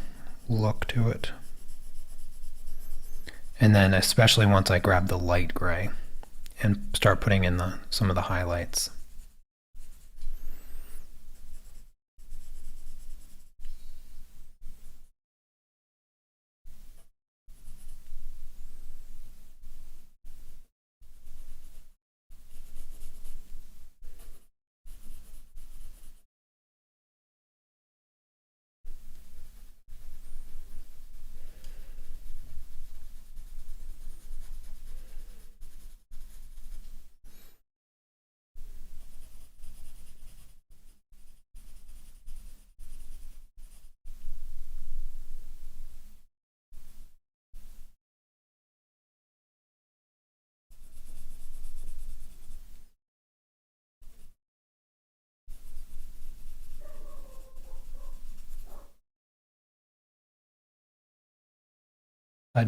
look to it. And then especially once I grab the light gray and start putting in some of the highlights.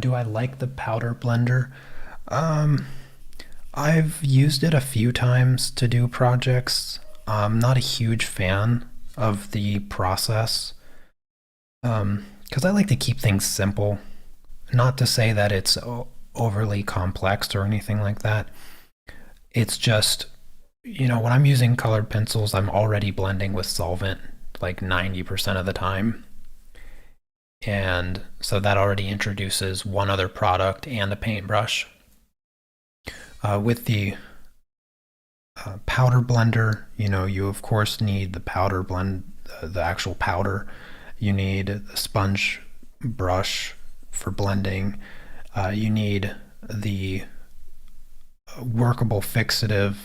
Do I like the powder blender? Um, I've used it a few times to do projects. I'm not a huge fan of the process because I like to keep things simple. Not to say that it's overly complex or anything like that. It's just, when I'm using colored pencils, I'm already blending with solvent like 90% of the time. And so that already introduces one other product and a paintbrush. With the powder blender, you of course need the powder blend, the actual powder. You need the sponge brush for blending. You need the workable fixative,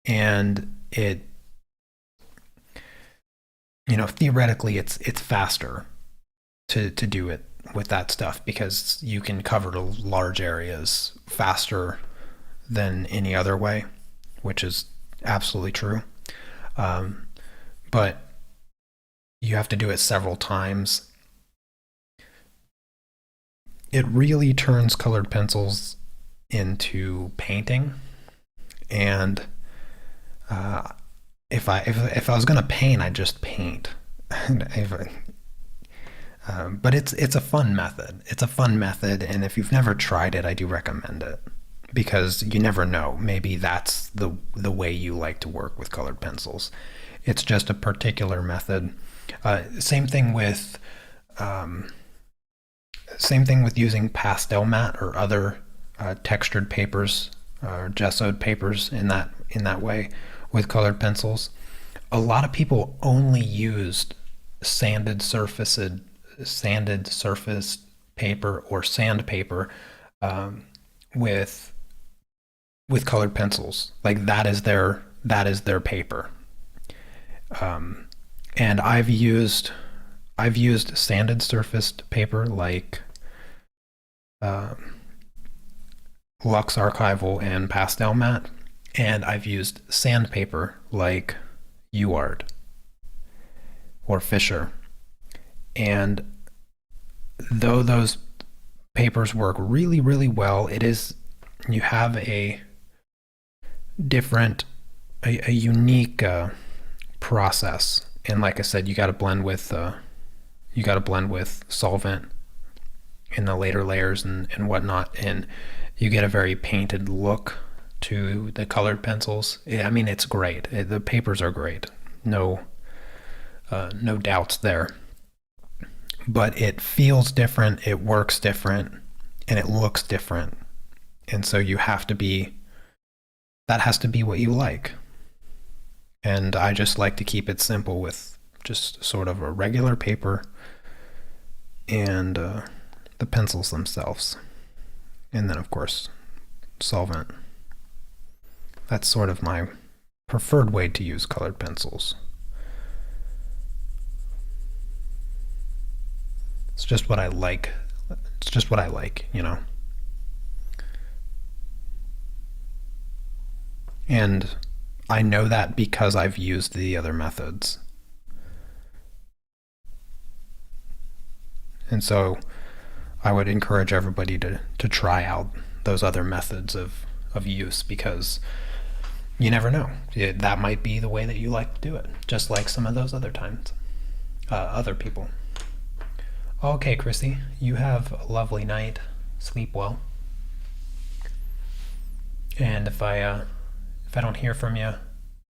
and theoretically it's faster to do it with that stuff because you can cover large areas faster than any other way, which is absolutely true. But you have to do it several times. It really turns colored pencils into painting, and if I was gonna paint, I'd just paint. But it's a fun method. It's a fun method, and if you've never tried it, I do recommend it because you never know. Maybe that's the way you like to work with colored pencils. It's just a particular method. Same thing with using pastel matte or other textured papers or gessoed papers in that way with colored pencils. A lot of people only used sanded surfaced paper or sandpaper with colored pencils. Like that is their paper. And I've used sanded surfaced paper like uh, Lux Archival and Pastel Matte, and I've used sandpaper like UArt or Fisher. And though those papers work really, really well, you have a different, a unique process. And like I said, you got to blend with solvent in the later layers and whatnot, and you get a very painted look to the colored pencils. I mean, it's great. The papers are great. No doubts there. But it feels different, it works different, and it looks different. And so that has to be what you like. And I just like to keep it simple with just sort of a regular paper and the pencils themselves. And then, of course, solvent. That's sort of my preferred way to use colored pencils. It's just what I like. It's just what I like, you know? And I know that because I've used the other methods. And so I would encourage everybody to try out those other methods of use, because you never know. That might be the way that you like to do it, just like some of those other times, other people. Okay, Chrissy, you have a lovely night. Sleep well. And if I don't hear from you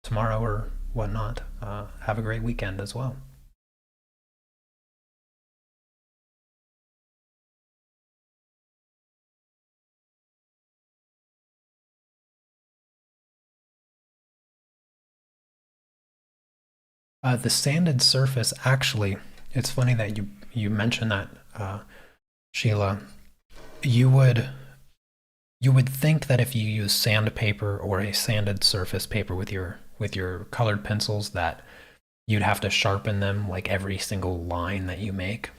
tomorrow or whatnot, have a great weekend as well. The sanded surface, actually, it's funny that you mentioned that, Sheila. You would you would think that if you use sandpaper or a sanded surface paper with your colored pencils, that you'd have to sharpen them like every single line that you make.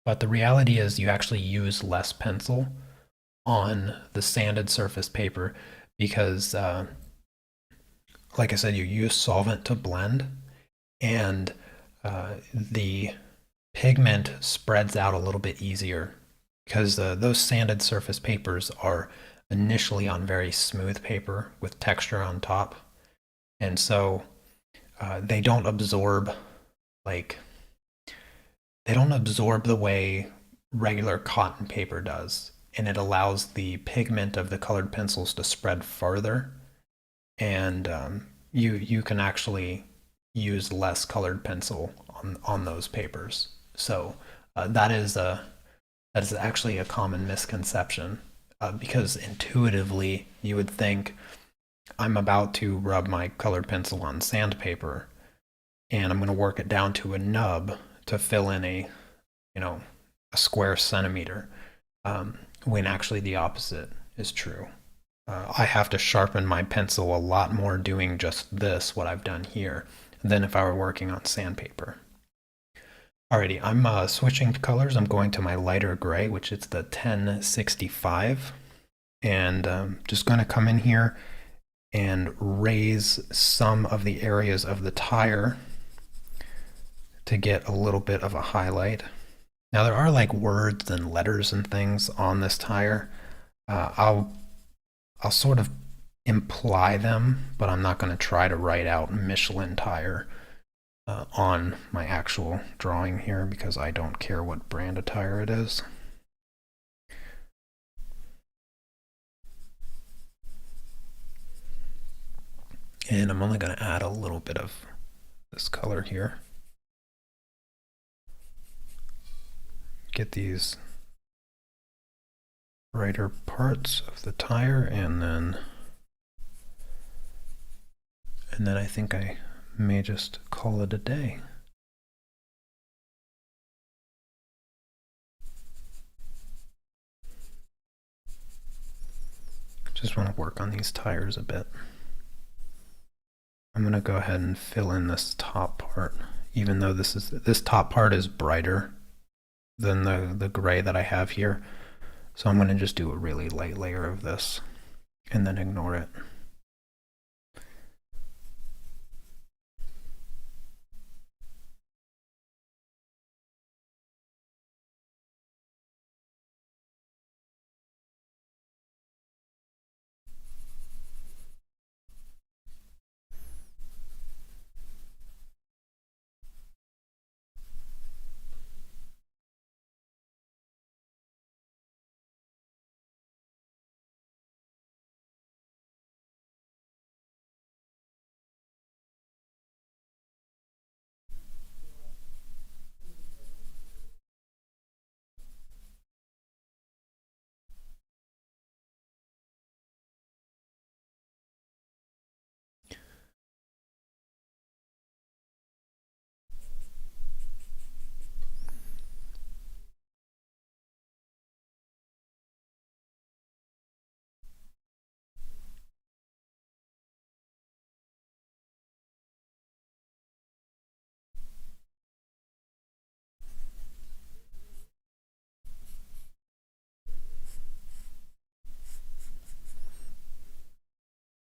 But the reality is you actually use less pencil on the sanded surface paper because, like I said, you use solvent to blend, and the pigment spreads out a little bit easier because those sanded surface papers are initially on very smooth paper with texture on top. And so they don't absorb like they don't absorb the way regular cotton paper does, and it allows the pigment of the colored pencils to spread farther, and you can actually use less colored pencil on those papers. So that is actually a common misconception, because intuitively you would think I'm about to rub my colored pencil on sandpaper and I'm going to work it down to a nub to fill in a square centimeter, when actually the opposite is true. I have to sharpen my pencil a lot more doing just this, what I've done here, than if I were working on sandpaper. Alrighty, I'm switching colors. I'm going to my lighter gray, which is the 1065, and just going to come in here and raise some of the areas of the tire to get a little bit of a highlight. Now there are like words and letters and things on this tire. I'll sort of imply them, but I'm not going to try to write out Michelin tire on my actual drawing here, because I don't care what brand of tire it is. And I'm only going to add a little bit of this color here. Get these brighter parts of the tire, and then I think I may just call it a day. Just want to work on these tires a bit. I'm going to go ahead and fill in this top part, even though this top part is brighter than the gray that I have here. So I'm going to just do a really light layer of this and then ignore it.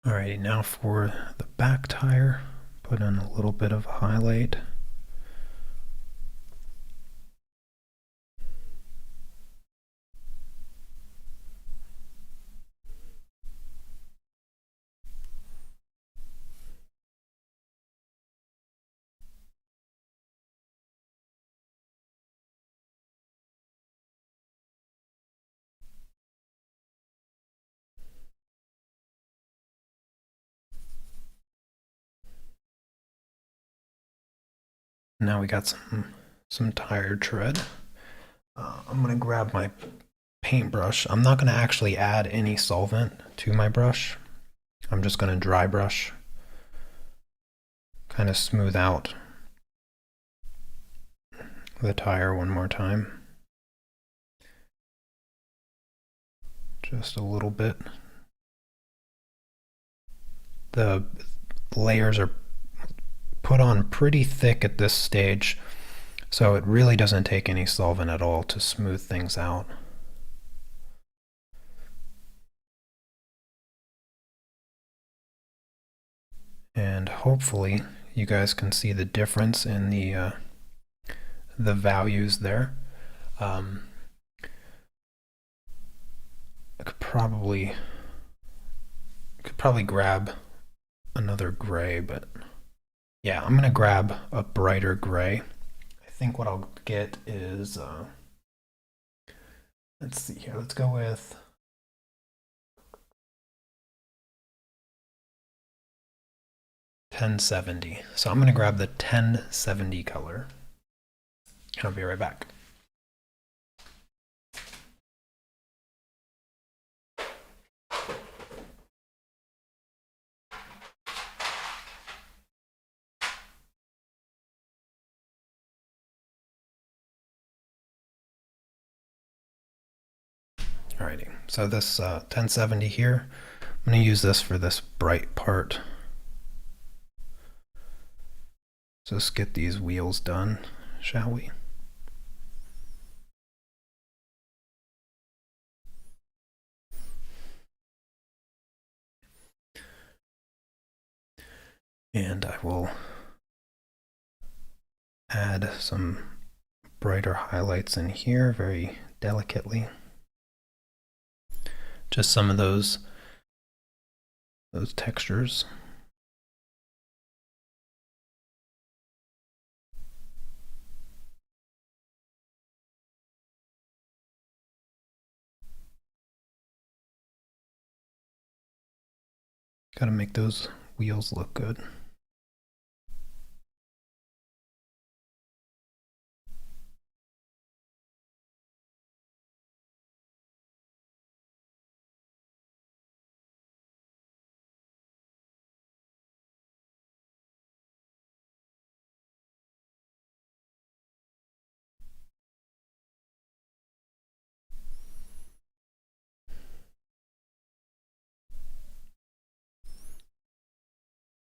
Alrighty, now for the back tire, put in a little bit of highlight. Now we got some tire tread. I'm gonna grab my paintbrush. I'm not gonna actually add any solvent to my brush. I'm just gonna dry brush, kind of smooth out the tire one more time. Just a little bit. The layers are put on pretty thick at this stage, so it really doesn't take any solvent at all to smooth things out. And hopefully you guys can see the difference in the values there. I could probably grab another gray, but yeah, I'm gonna grab a brighter gray. I think what I'll get is let's see here. Let's go with 1070. So I'm gonna grab the 1070 color. I'll be right back. Alrighty, so this 1070 here, I'm going to use this for this bright part. So let's get these wheels done, shall we? And I will add some brighter highlights in here very delicately. Just some of those textures. Got to make those wheels look good.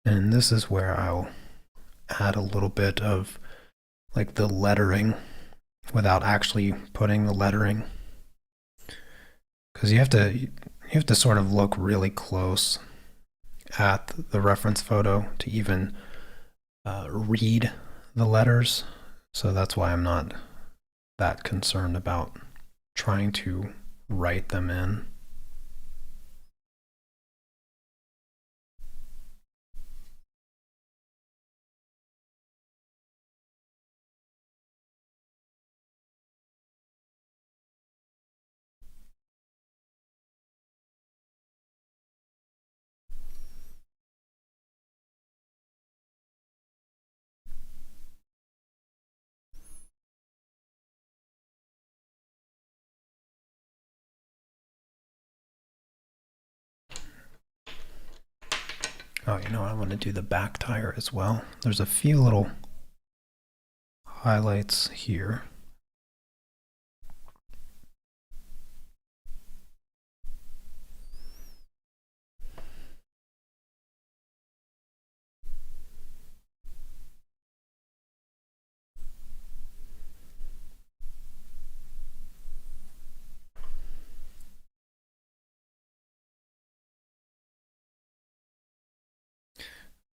And this is where I'll add a little bit of like the lettering without actually putting the lettering. because you have to sort of look really close at the reference photo to even read the letters. So that's why I'm not that concerned about trying to write them in. Oh, I want to do the back tire as well. There's a few little highlights here.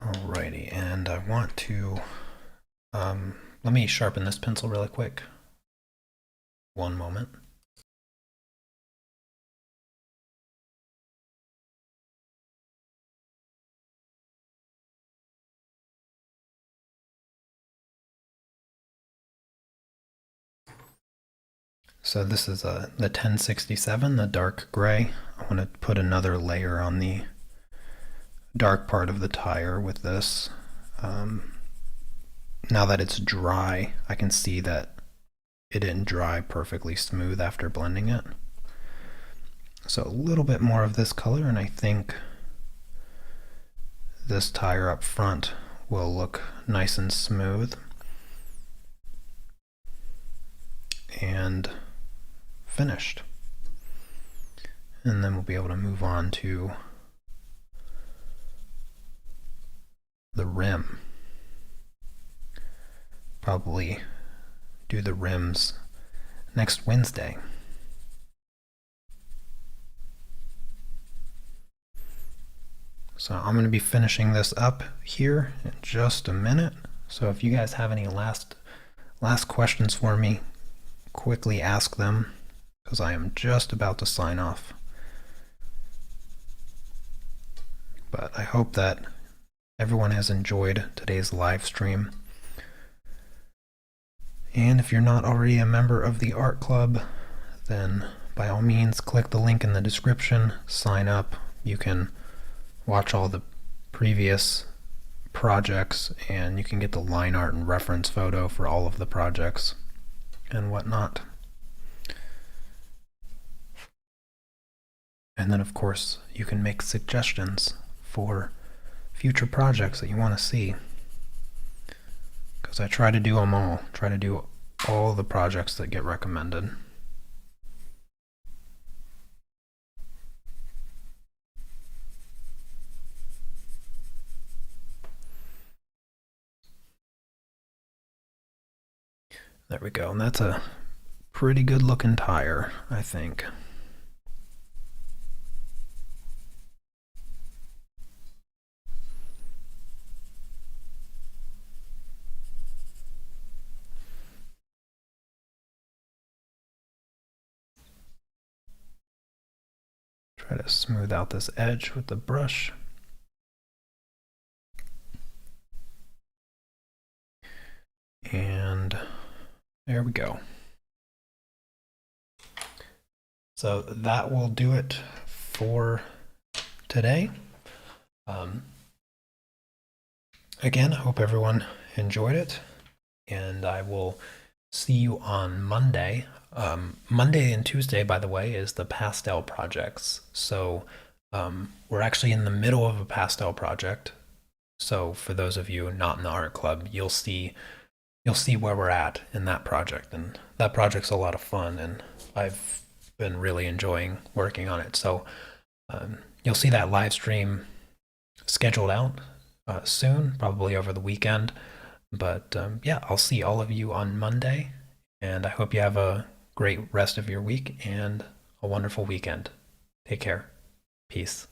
Alrighty, and I want to, let me sharpen this pencil really quick. One moment. So this is the 1067, the dark gray. I want to put another layer on the dark part of the tire with this. Now that it's dry, I can see that it didn't dry perfectly smooth after blending it. So a little bit more of this color, and I think this tire up front will look nice and smooth and finished. And then we'll be able to move on to the rim. Probably do the rims next Wednesday. So I'm going to be finishing this up here in just a minute. So if you guys have any last questions for me, quickly ask them, because I am just about to sign off. But I hope that everyone has enjoyed today's live stream. And if you're not already a member of the art club, then by all means click the link in the description, sign up. You can watch all the previous projects, and you can get the line art and reference photo for all of the projects and whatnot. And then of course you can make suggestions for future projects that you want to see, because I try to do them all, try to do all the projects that get recommended. There we go, and that's a pretty good looking tire, I think. Try to smooth out this edge with the brush. And there we go. So that will do it for today. Again, I hope everyone enjoyed it, and I will see you on Monday. Monday and Tuesday, by the way, is the pastel projects. So we're actually in the middle of a pastel project. So for those of you not in the art club, you'll see where we're at in that project, and that project's a lot of fun, and I've been really enjoying working on it. So you'll see that live stream scheduled out soon, probably over the weekend. But yeah, I'll see all of you on Monday, and I hope you have a great rest of your week, and a wonderful weekend. Take care. Peace.